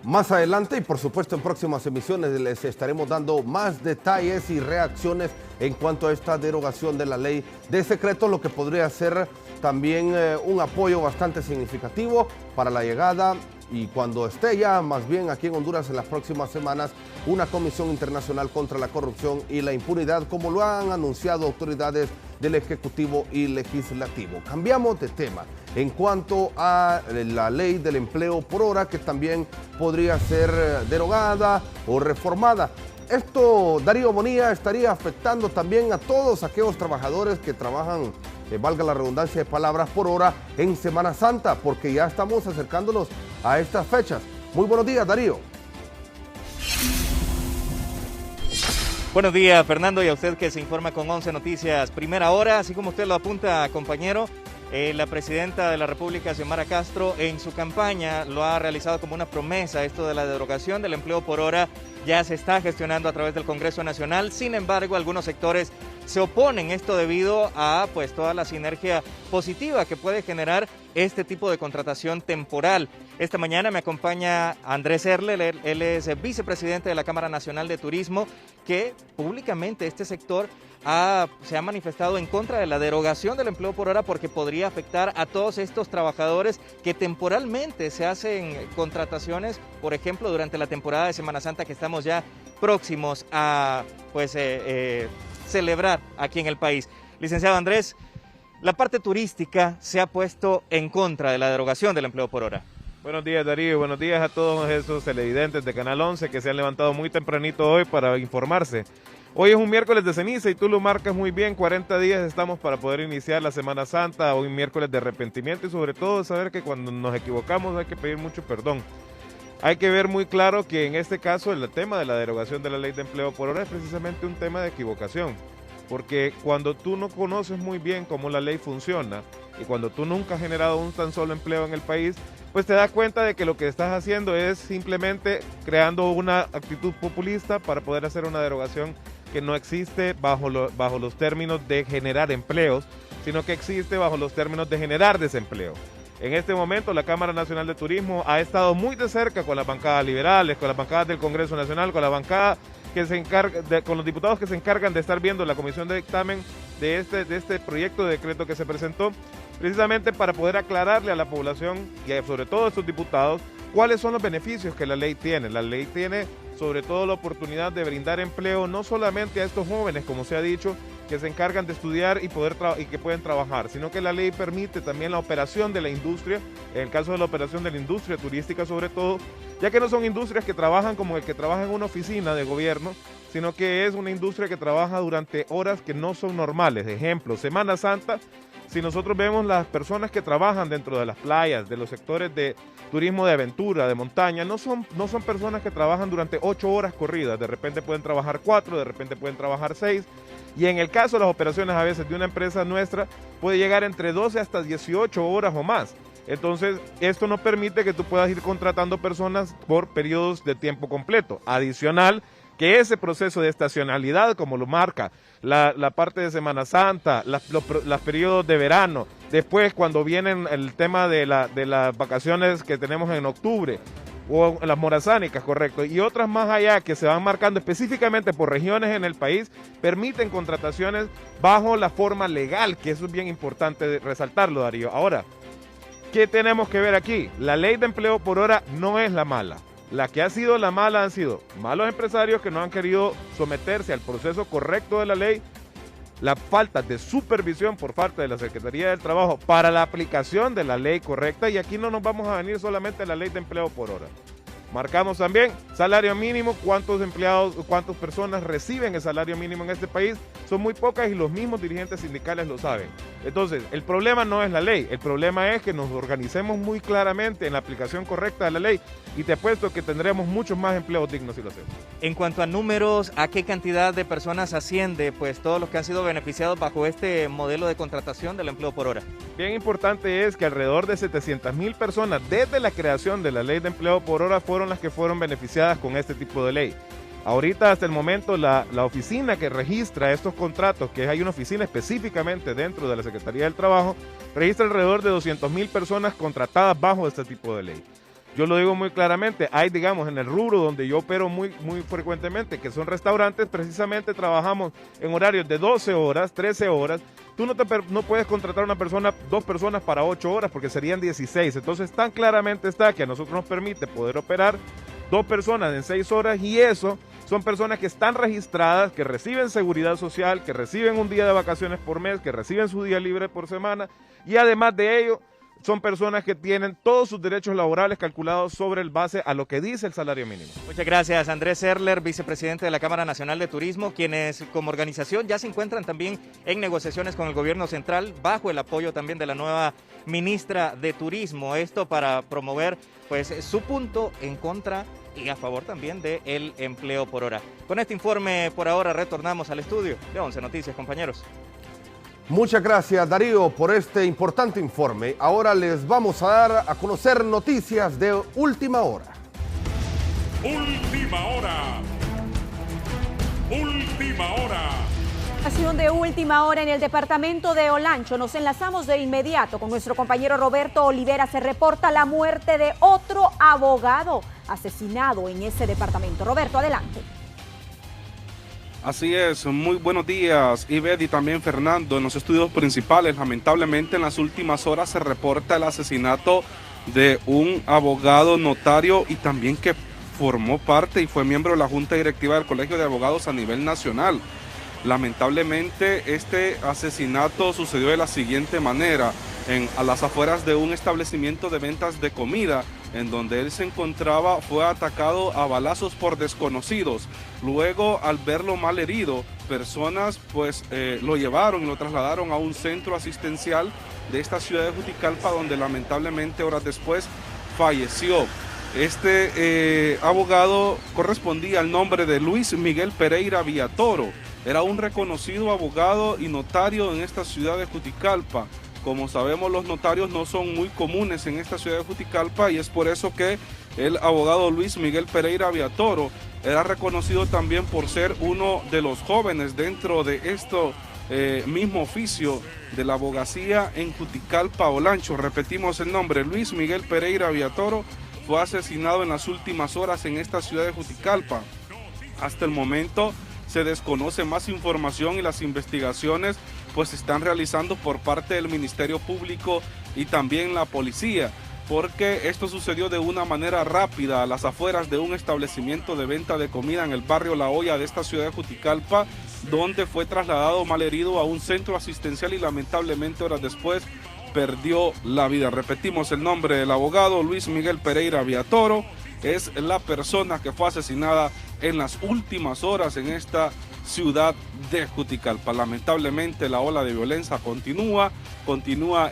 Más adelante y por supuesto en próximas emisiones les estaremos dando más detalles y reacciones en cuanto a esta derogación de la ley de secretos, lo que podría ser también un apoyo bastante significativo para la llegada y cuando esté ya más bien aquí en Honduras en las próximas semanas una comisión internacional contra la corrupción y la impunidad, como lo han anunciado autoridades del Ejecutivo y Legislativo. Cambiamos de tema en cuanto a la ley del empleo por hora, que también podría ser derogada o reformada. Esto, Darío Bonilla, estaría afectando también a todos aquellos trabajadores que trabajan, valga la redundancia de palabras, por hora en Semana Santa, porque ya estamos acercándonos a estas fechas. Muy buenos días, Darío.
Buenos días, Fernando, y a usted que se informa con 11 Noticias Primera Hora. Así como usted lo apunta, compañero, la presidenta de la República, Xiomara Castro, en su campaña lo ha realizado como una promesa. Esto de la derogación del empleo por hora ya se está gestionando a través del Congreso Nacional. Sin embargo, algunos sectores se oponen esto debido a pues toda la sinergia positiva que puede generar este tipo de contratación temporal. Esta mañana me acompaña Andrés Erle, él es vicepresidente de la Cámara Nacional de Turismo, que públicamente este sector se ha manifestado en contra de la derogación del empleo por hora porque podría afectar a todos estos trabajadores que temporalmente se hacen contrataciones, por ejemplo, durante la temporada de Semana Santa que estamos ya próximos a celebrar aquí en el país. Licenciado Andrés, la parte turística se ha puesto en contra de la derogación del empleo por hora.
Buenos días, Darío, buenos días a todos esos televidentes de Canal 11 que se han levantado muy tempranito hoy para informarse. Hoy es un miércoles de ceniza y tú lo marcas muy bien, 40 días estamos para poder iniciar la Semana Santa, hoy miércoles de arrepentimiento y sobre todo saber que cuando nos equivocamos hay que pedir mucho perdón. Hay que ver muy claro que en este caso el tema de la derogación de la ley de empleo por hora es precisamente un tema de equivocación, porque cuando tú no conoces muy bien cómo la ley funciona y cuando tú nunca has generado un tan solo empleo en el país, pues te das cuenta de que lo que estás haciendo es simplemente creando una actitud populista para poder hacer una derogación que no existe bajo los términos de generar empleos, sino que existe bajo los términos de generar desempleo. En este momento la Cámara Nacional de Turismo ha estado muy de cerca con las bancadas liberales, con las bancadas del Congreso Nacional, con la bancada que se encarga, con los diputados que se encargan de estar viendo la comisión de dictamen de este proyecto de decreto que se presentó, precisamente para poder aclararle a la población y sobre todo a estos diputados cuáles son los beneficios que la ley tiene. La ley tiene sobre todo la oportunidad de brindar empleo no solamente a estos jóvenes, como se ha dicho, que se encargan de estudiar y que pueden trabajar, sino que la ley permite también la operación de la industria, en el caso de la operación de la industria turística sobre todo, ya que no son industrias que trabajan como el que trabaja en una oficina de gobierno, sino que es una industria que trabaja durante horas que no son normales. Ejemplo, Semana Santa, si nosotros vemos las personas que trabajan dentro de las playas, de los sectores de turismo de aventura, de montaña, no son personas que trabajan durante 8 horas corridas, de repente pueden trabajar 4, de repente pueden trabajar 6, y en el caso de las operaciones a veces de una empresa nuestra, puede llegar entre 12 hasta 18 horas o más. Entonces, esto no permite que tú puedas ir contratando personas por periodos de tiempo completo. Adicional, que ese proceso de estacionalidad, como lo marca la parte de Semana Santa, los periodos de verano, después cuando vienen el tema de las vacaciones que tenemos en octubre, o las morazánicas, correcto, y otras más allá que se van marcando específicamente por regiones en el país, permiten contrataciones bajo la forma legal, que eso es bien importante resaltarlo, Darío. Ahora, ¿qué tenemos que ver aquí? La ley de empleo por hora no es la mala. La que ha sido la mala han sido malos empresarios que no han querido someterse al proceso correcto de la ley, la falta de supervisión por parte de la Secretaría del Trabajo para la aplicación de la ley correcta, y aquí no nos vamos a venir solamente a la ley de empleo por hora. Marcamos también salario mínimo, cuántos empleados, cuántas personas reciben el salario mínimo en este país, son muy pocas y los mismos dirigentes sindicales lo saben. Entonces, el problema no es la ley, el problema es que nos organicemos muy claramente en la aplicación correcta de la ley, y te apuesto que tendremos muchos más empleos dignos si lo hacemos.
En cuanto a números, ¿a qué cantidad de personas asciende pues todos los que han sido beneficiados bajo este modelo de contratación del empleo por hora?
Bien importante es que alrededor de 700,000 personas desde la creación de la ley de empleo por hora fueron las que fueron beneficiadas con este tipo de ley. Ahorita, hasta el momento, la oficina que registra estos contratos, que hay una oficina específicamente dentro de la Secretaría del Trabajo, registra alrededor de 200,000 personas contratadas bajo este tipo de ley. Yo lo digo muy claramente, hay, digamos, en el rubro donde yo opero muy frecuentemente, que son restaurantes, precisamente trabajamos en horarios de 12 horas, 13 horas. Tú no puedes contratar a una persona, 2 personas para 8 horas, porque serían 16. Entonces, tan claramente está que a nosotros nos permite poder operar 2 personas en 6 horas, y eso son personas que están registradas, que reciben seguridad social, que reciben un día de vacaciones por mes, que reciben su día libre por semana, y además de ello, son personas que tienen todos sus derechos laborales calculados sobre el base a lo que dice el salario mínimo.
Muchas gracias, Andrés Erler, vicepresidente de la Cámara Nacional de Turismo, quienes como organización ya se encuentran también en negociaciones con el gobierno central, bajo el apoyo también de la nueva ministra de Turismo. Esto para promover pues su punto en contra y a favor también del empleo por hora. Con este informe por ahora retornamos al estudio de 11 Noticias, compañeros.
Muchas gracias, Darío, por este importante informe. Ahora les vamos a dar a conocer noticias de última hora.
Última hora. Última hora.
Información de última hora en el departamento de Olancho. Nos enlazamos de inmediato con nuestro compañero Roberto Olivera. Se reporta la muerte de otro abogado asesinado en ese departamento. Roberto, adelante.
Así es, muy buenos días, Ivette y también Fernando. En los estudios principales, lamentablemente en las últimas horas se reporta el asesinato de un abogado notario y también que formó parte y fue miembro de la Junta Directiva del Colegio de Abogados a nivel nacional. Lamentablemente este asesinato sucedió de la siguiente manera, a las afueras de un establecimiento de ventas de comida, en donde él se encontraba, fue atacado a balazos por desconocidos. Luego, al verlo mal herido, personas pues lo llevaron y lo trasladaron a un centro asistencial de esta ciudad de Juticalpa, donde lamentablemente horas después falleció. Este abogado correspondía al nombre de Luis Miguel Pereira Villatoro. Era un reconocido abogado y notario en esta ciudad de Juticalpa. Como sabemos, los notarios no son muy comunes en esta ciudad de Juticalpa y es por eso que el abogado Luis Miguel Pereira Viatoro era reconocido también por ser uno de los jóvenes dentro de esto mismo oficio de la abogacía en Juticalpa, Olancho. Repetimos el nombre, Luis Miguel Pereira Viatoro fue asesinado en las últimas horas en esta ciudad de Juticalpa. Hasta el momento se desconoce más información y las investigaciones pues se están realizando por parte del Ministerio Público y también la policía, porque esto sucedió de una manera rápida a las afueras de un establecimiento de venta de comida en el barrio La Hoya de esta ciudad de Juticalpa, donde fue trasladado malherido a un centro asistencial y lamentablemente horas después perdió la vida. Repetimos el nombre del abogado Luis Miguel Pereira Viatoro, es la persona que fue asesinada en las últimas horas en esta ciudad de Juticalpa. Lamentablemente la ola de violencia continúa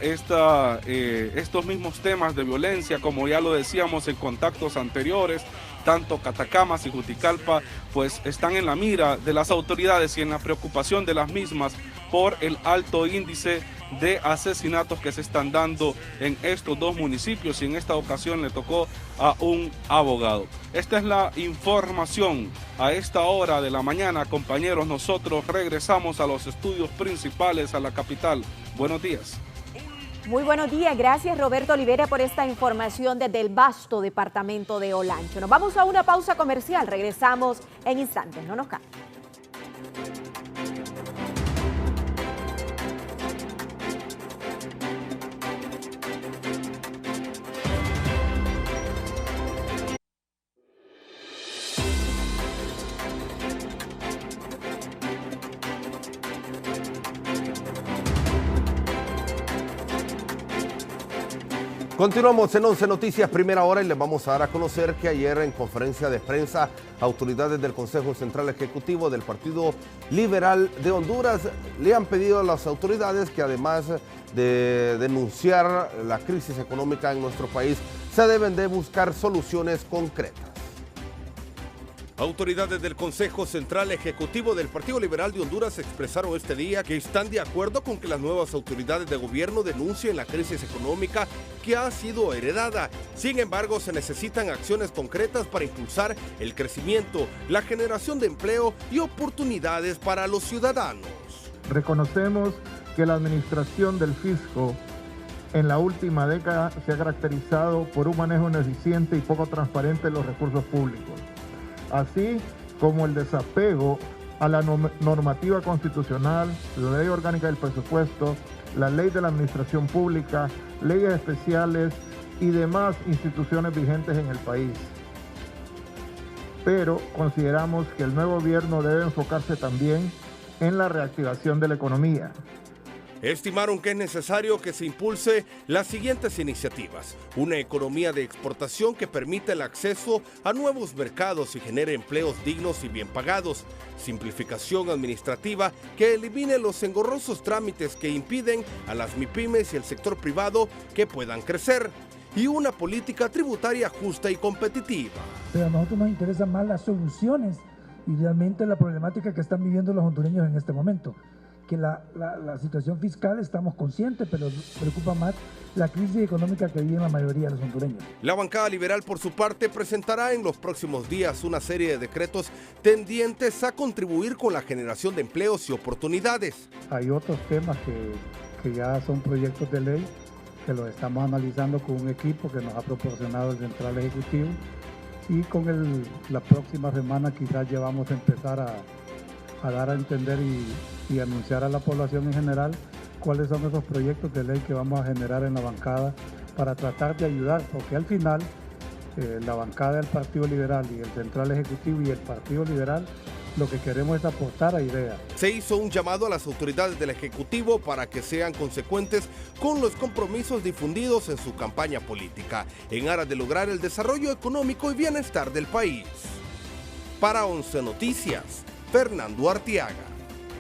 estos mismos temas de violencia, como ya lo decíamos en contactos anteriores, tanto Catacamas y Juticalpa pues están en la mira de las autoridades y en la preocupación de las mismas por el alto índice de asesinatos que se están dando en estos dos municipios y en esta ocasión le tocó a un abogado. Esta es la información a esta hora de la mañana, compañeros. Nosotros regresamos a los estudios principales a la capital. Buenos días.
Muy buenos días, gracias Roberto Olivera por esta información desde el vasto departamento de Olancho. Nos vamos a una pausa comercial, regresamos en instantes, no nos cambien.
Continuamos en 11 Noticias Primera Hora y les vamos a dar a conocer que ayer en conferencia de prensa autoridades del Consejo Central Ejecutivo del Partido Liberal de Honduras le han pedido a las autoridades que además de denunciar la crisis económica en nuestro país, se deben de buscar soluciones concretas.
Autoridades del Consejo Central Ejecutivo del Partido Liberal de Honduras expresaron este día que están de acuerdo con que las nuevas autoridades de gobierno denuncien la crisis económica que ha sido heredada. Sin embargo, se necesitan acciones concretas para impulsar el crecimiento, la generación de empleo y oportunidades para los ciudadanos.
Reconocemos que la administración del fisco en la última década se ha caracterizado por un manejo ineficiente y poco transparente de los recursos públicos, así como el desapego a la normativa constitucional, la ley orgánica del presupuesto, la ley de la administración pública, leyes especiales y demás instituciones vigentes en el país. Pero consideramos que el nuevo gobierno debe enfocarse también en la reactivación de la economía.
Estimaron que es necesario que se impulse las siguientes iniciativas: una economía de exportación que permita el acceso a nuevos mercados y genere empleos dignos y bien pagados, simplificación administrativa que elimine los engorrosos trámites que impiden a las MIPYMES y el sector privado que puedan crecer, y una política tributaria justa y competitiva.
Pero a nosotros nos interesan más las soluciones y realmente la problemática que están viviendo los hondureños en este momento. Que la situación fiscal estamos conscientes, pero preocupa más la crisis económica que vive la mayoría de los hondureños.
La bancada liberal, por su parte, presentará en los próximos días una serie de decretos tendientes a contribuir con la generación de empleos y oportunidades.
Hay otros temas que ya son proyectos de ley, que los estamos analizando con un equipo que nos ha proporcionado el Central Ejecutivo, y con la próxima semana quizás ya vamos a empezar a dar a entender y anunciar a la población en general cuáles son esos proyectos de ley que vamos a generar en la bancada para tratar de ayudar, porque al final la bancada del Partido Liberal y el Central Ejecutivo y el Partido Liberal lo que queremos es aportar a ideas.
Se hizo un llamado a las autoridades del Ejecutivo para que sean consecuentes con los compromisos difundidos en su campaña política, en aras de lograr el desarrollo económico y bienestar del país. Para 11 Noticias, Fernando Arteaga.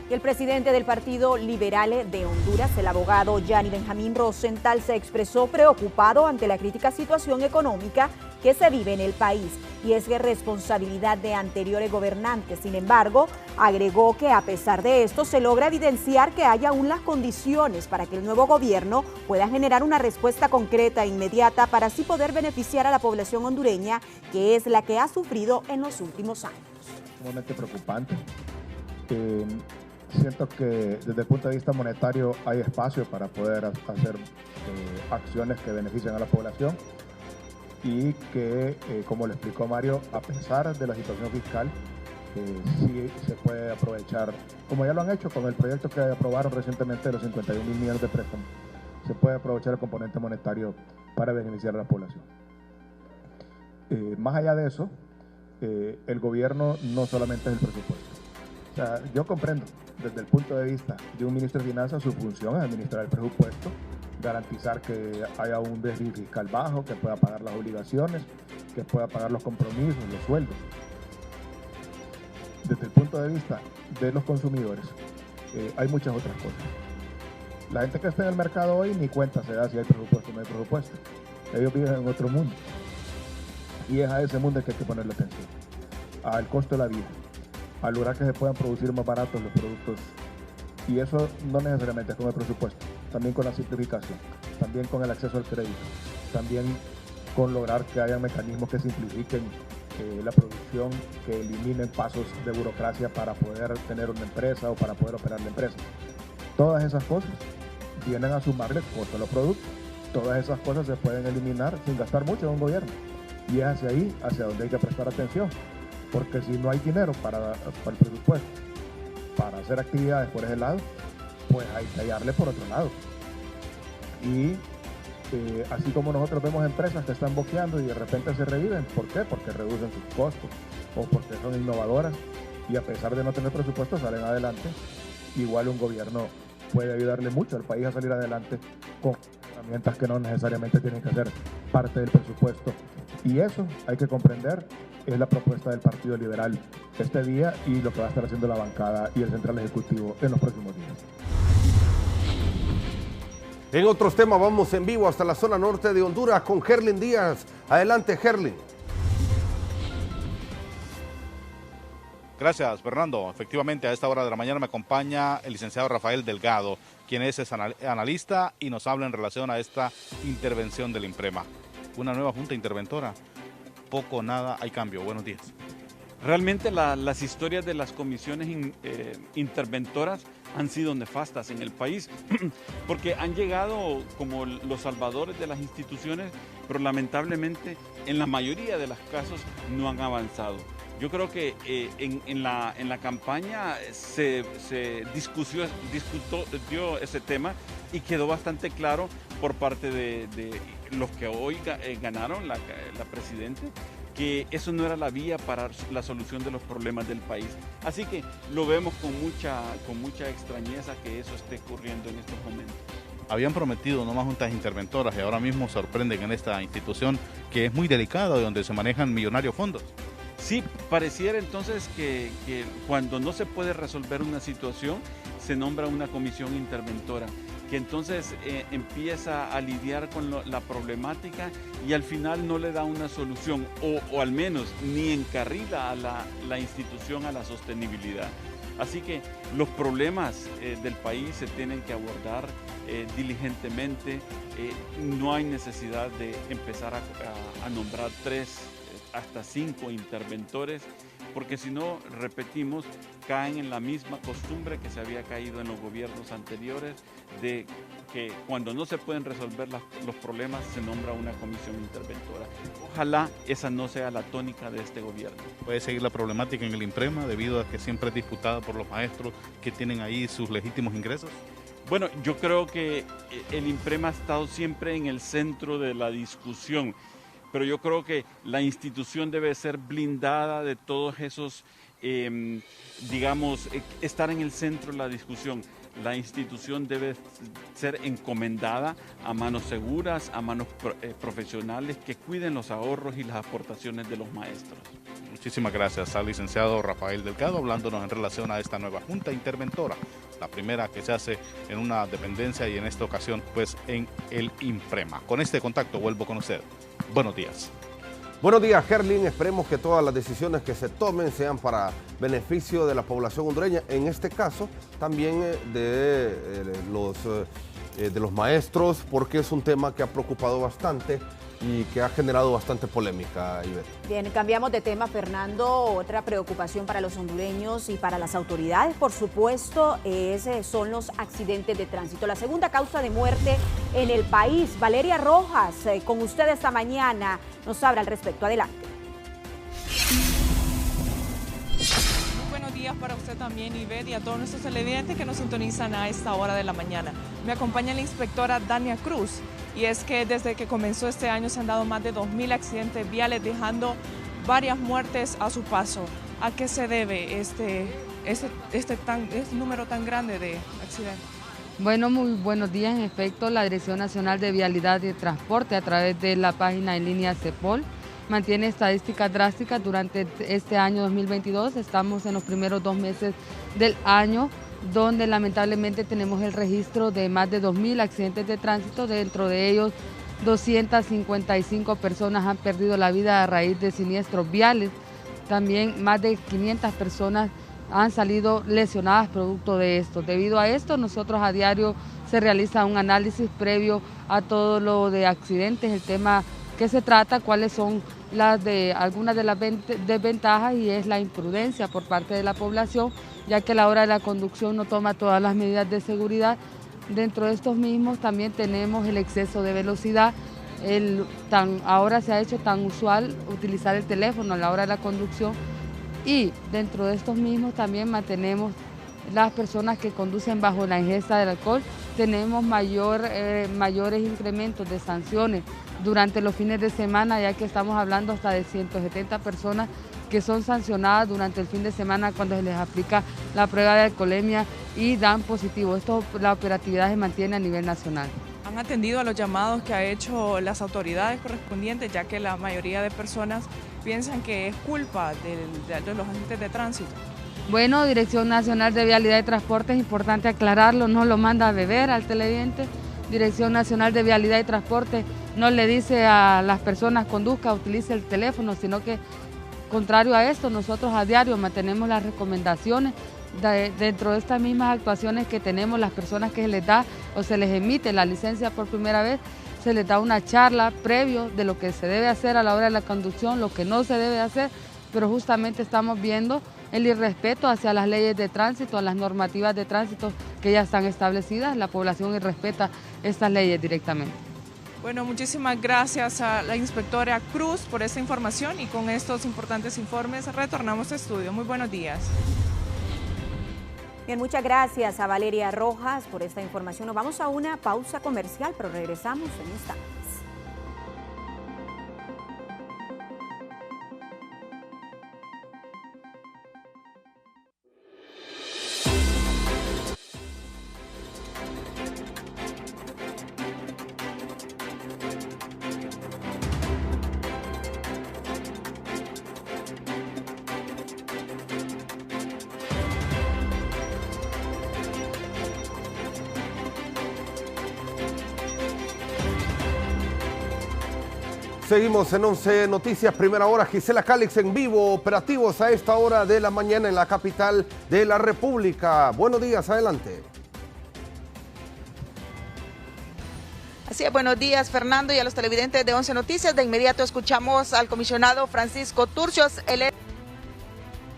El presidente del Partido Liberal de Honduras, el abogado Gianni Benjamín Rosenthal, se expresó preocupado ante la crítica situación económica que se vive en el país y es responsabilidad de anteriores gobernantes. Sin embargo, agregó que a pesar de esto se logra evidenciar que hay aún las condiciones para que el nuevo gobierno pueda generar una respuesta concreta e inmediata para así poder beneficiar a la población hondureña, que es la que ha sufrido en los últimos años.
Sumamente preocupante. Siento que desde el punto de vista monetario hay espacio para poder hacer acciones que beneficien a la población y que, como le explicó Mario, a pesar de la situación fiscal, sí se puede aprovechar, como ya lo han hecho con el proyecto que aprobaron recientemente de los 51 mil millones de préstamos, se puede aprovechar el componente monetario para beneficiar a la población. Más allá de eso, el gobierno no solamente es el presupuesto. O sea, yo comprendo, desde el punto de vista de un ministro de Finanzas, su función es administrar el presupuesto, garantizar que haya un déficit fiscal bajo, que pueda pagar las obligaciones, que pueda pagar los compromisos, los sueldos. Desde el punto de vista de los consumidores, hay muchas otras cosas. La gente que está en el mercado hoy ni cuenta se da si hay presupuesto o no hay presupuesto. Ellos viven en otro mundo. Y es a ese mundo que hay que ponerle atención. Al costo de la vida, al lograr que se puedan producir más baratos los productos. Y eso no necesariamente es con el presupuesto, también con la simplificación, también con el acceso al crédito, también con lograr que haya mecanismos que simplifiquen la producción, que eliminen pasos de burocracia para poder tener una empresa o para poder operar la empresa. Todas esas cosas vienen a sumarle costo a los productos. Todas esas cosas se pueden eliminar sin gastar mucho en un gobierno. Y es hacia ahí, hacia donde hay que prestar atención. Porque si no hay dinero para el presupuesto, para hacer actividades por ese lado, pues hay que hallarle por otro lado. Y así como nosotros vemos empresas que están boqueando y de repente se reviven, ¿por qué? Porque reducen sus costos o porque son innovadoras y a pesar de no tener presupuesto salen adelante. Igual un gobierno puede ayudarle mucho al país a salir adelante con herramientas que no necesariamente tienen que ser parte del presupuesto. Y eso hay que comprender, es la propuesta del Partido Liberal este día y lo que va a estar haciendo la bancada y el Central Ejecutivo en los próximos días.
En otros temas vamos en vivo hasta la zona norte de Honduras con Gerlin Díaz. Adelante, Gerlin.
Gracias, Fernando. Efectivamente, a esta hora de la mañana me acompaña el licenciado Rafael Delgado, quien es analista y nos habla en relación a esta intervención del INPREMA. Una nueva junta interventora. Poco o nada hay cambio. Buenos días.
Realmente las historias de las comisiones interventoras han sido nefastas en el país porque han llegado como los salvadores de las instituciones, pero lamentablemente en la mayoría de los casos no han avanzado. Yo creo que en la campaña se discutió ese tema y quedó bastante claro por parte de los que hoy ganaron la presidenta, que eso no era la vía para la solución de los problemas del país. Así que lo vemos con mucha extrañeza que eso esté ocurriendo en estos momentos.
Habían prometido no más juntas interventoras y ahora mismo sorprenden en esta institución que es muy delicada y donde se manejan millonarios fondos.
Sí, pareciera entonces que cuando no se puede resolver una situación, se nombra una comisión interventora, que entonces empieza a lidiar con la problemática y al final no le da una solución o al menos ni encarrila a la institución a la sostenibilidad. Así que los problemas del país se tienen que abordar diligentemente. No hay necesidad de empezar a nombrar 3 hasta 5 interventores, porque si no, repetimos, caen en la misma costumbre que se había caído en los gobiernos anteriores, de que cuando no se pueden resolver los problemas se nombra una comisión interventora. Ojalá esa no sea la tónica de este gobierno.
¿Puede seguir la problemática en el INPREMA debido a que siempre es disputada por los maestros que tienen ahí sus legítimos ingresos?
Bueno, yo creo que el INPREMA ha estado siempre en el centro de la discusión, pero yo creo que la institución debe ser blindada de todos esos, estar en el centro de la discusión. La institución debe ser encomendada a manos seguras, a manos profesionales que cuiden los ahorros y las aportaciones de los maestros.
Muchísimas gracias al licenciado Rafael Delgado hablándonos en relación a esta nueva junta interventora, la primera que se hace en una dependencia y en esta ocasión pues en el INPREMA. Con este contacto vuelvo con usted. Buenos días.
Buenos días, Gerlin. Esperemos que todas las decisiones que se tomen sean para beneficio de la población hondureña, en este caso también de los maestros, porque es un tema que ha preocupado bastante y que ha generado bastante polémica, Ivette.
Bien, cambiamos de tema, Fernando. Otra preocupación para los hondureños y para las autoridades, por supuesto, son los accidentes de tránsito. La segunda causa de muerte en el país. Valeria Rojas, con usted esta mañana, nos habla al respecto. Adelante.
Muy buenos días para usted también, Ivette, y a todos nuestros televidentes que nos sintonizan a esta hora de la mañana. Me acompaña la inspectora Dania Cruz. Y es que desde que comenzó este año se han dado más de 2.000 accidentes viales, dejando varias muertes a su paso. ¿A qué se debe este número tan grande de accidentes?
Bueno, muy buenos días. En efecto, la Dirección Nacional de Vialidad y Transporte, a través de la página en línea CEPOL, mantiene estadísticas drásticas durante este año 2022. Estamos en los primeros 2 meses del año, donde lamentablemente tenemos el registro de más de 2.000 accidentes de tránsito. Dentro de ellos, 255 personas han perdido la vida a raíz de siniestros viales. También más de 500 personas han salido lesionadas producto de esto. Debido a esto, nosotros a diario se realiza un análisis previo a todo lo de accidentes, el tema que se trata, cuáles son algunas de las desventajas, y es la imprudencia por parte de la población, ya que a la hora de la conducción no toma todas las medidas de seguridad. Dentro de estos mismos también tenemos el exceso de velocidad. Ahora se ha hecho tan usual utilizar el teléfono a la hora de la conducción, y dentro de estos mismos también mantenemos las personas que conducen bajo la ingesta del alcohol. Tenemos mayores incrementos de sanciones durante los fines de semana, ya que estamos hablando hasta de 170 personas que son sancionadas durante el fin de semana cuando se les aplica la prueba de alcoholemia y dan positivo. La operatividad se mantiene a nivel nacional.
¿Han atendido a los llamados que ha hecho las autoridades correspondientes, ya que la mayoría de personas piensan que es culpa de los agentes de tránsito?
Bueno, Dirección Nacional de Vialidad y Transporte, es importante aclararlo, no lo manda a beber al televidente. Dirección Nacional de Vialidad y Transporte no le dice a las personas conduzca, utilice el teléfono, sino que contrario a esto, nosotros a diario mantenemos las recomendaciones. Dentro de estas mismas actuaciones que tenemos, las personas que se les da o se les emite la licencia por primera vez, se les da una charla previo de lo que se debe hacer a la hora de la conducción, lo que no se debe hacer, pero justamente estamos viendo el irrespeto hacia las leyes de tránsito, a las normativas de tránsito que ya están establecidas. La población irrespeta estas leyes directamente.
Bueno, muchísimas gracias a la inspectora Cruz por esta información, y con estos importantes informes retornamos a estudio. Muy buenos días.
Bien, muchas gracias a Valeria Rojas por esta información. Nos vamos a una pausa comercial, pero regresamos en instantes.
Seguimos en 11 Noticias, primera hora. Gisela Calix en vivo, operativos a esta hora de la mañana en la capital de la República. Buenos días, adelante.
Así es, buenos días, Fernando, y a los televidentes de 11 Noticias. De inmediato escuchamos al comisionado Francisco Turcios, el de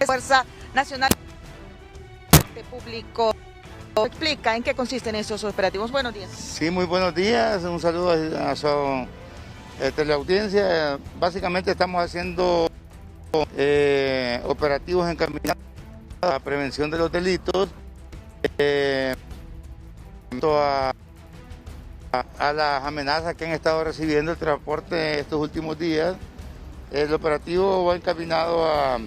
Fuerza Nacional de Público. Explica en qué consisten estos operativos. Buenos días.
Sí, muy buenos días. Un saludo a su teleaudiencia. Básicamente estamos haciendo operativos encaminados a la prevención de los delitos, a las amenazas que han estado recibiendo el transporte estos últimos días. El operativo va encaminado a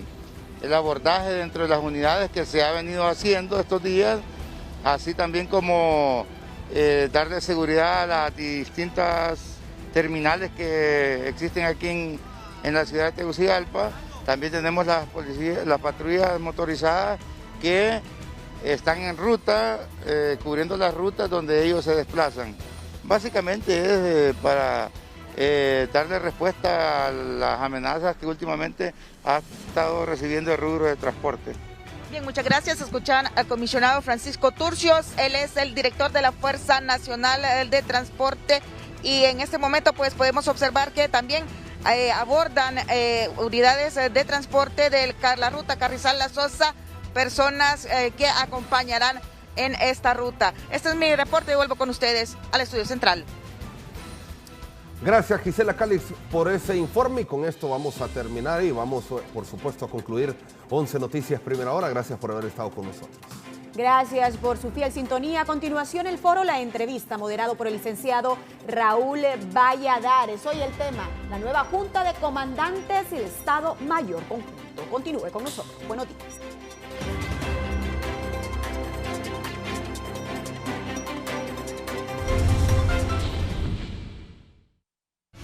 el abordaje dentro de las unidades que se ha venido haciendo estos días, así también como darle seguridad a las distintas terminales que existen aquí en la ciudad de Tegucigalpa. También tenemos las patrullas motorizadas que están en ruta, cubriendo las rutas donde ellos se desplazan. Básicamente es para darle respuesta a las amenazas que últimamente ha estado recibiendo el rubro de transporte.
Bien, muchas gracias. Escuchan al comisionado Francisco Turcios. Él es el director de la Fuerza Nacional de Transporte y en este momento pues podemos observar que también abordan unidades de transporte de la ruta Carrizal-La Sosa, personas que acompañarán en esta ruta. Este es mi reporte y vuelvo con ustedes al estudio central.
Gracias, Gisela Calix, por ese informe, y con esto vamos a terminar y vamos, por supuesto, a concluir 11 Noticias Primera Hora. Gracias por haber estado con nosotros.
Gracias por su fiel sintonía. A continuación, el foro La Entrevista, moderado por el licenciado Raúl Valladares. Hoy el tema, la nueva Junta de Comandantes y el Estado Mayor Conjunto. Continúe con nosotros. Buenos días.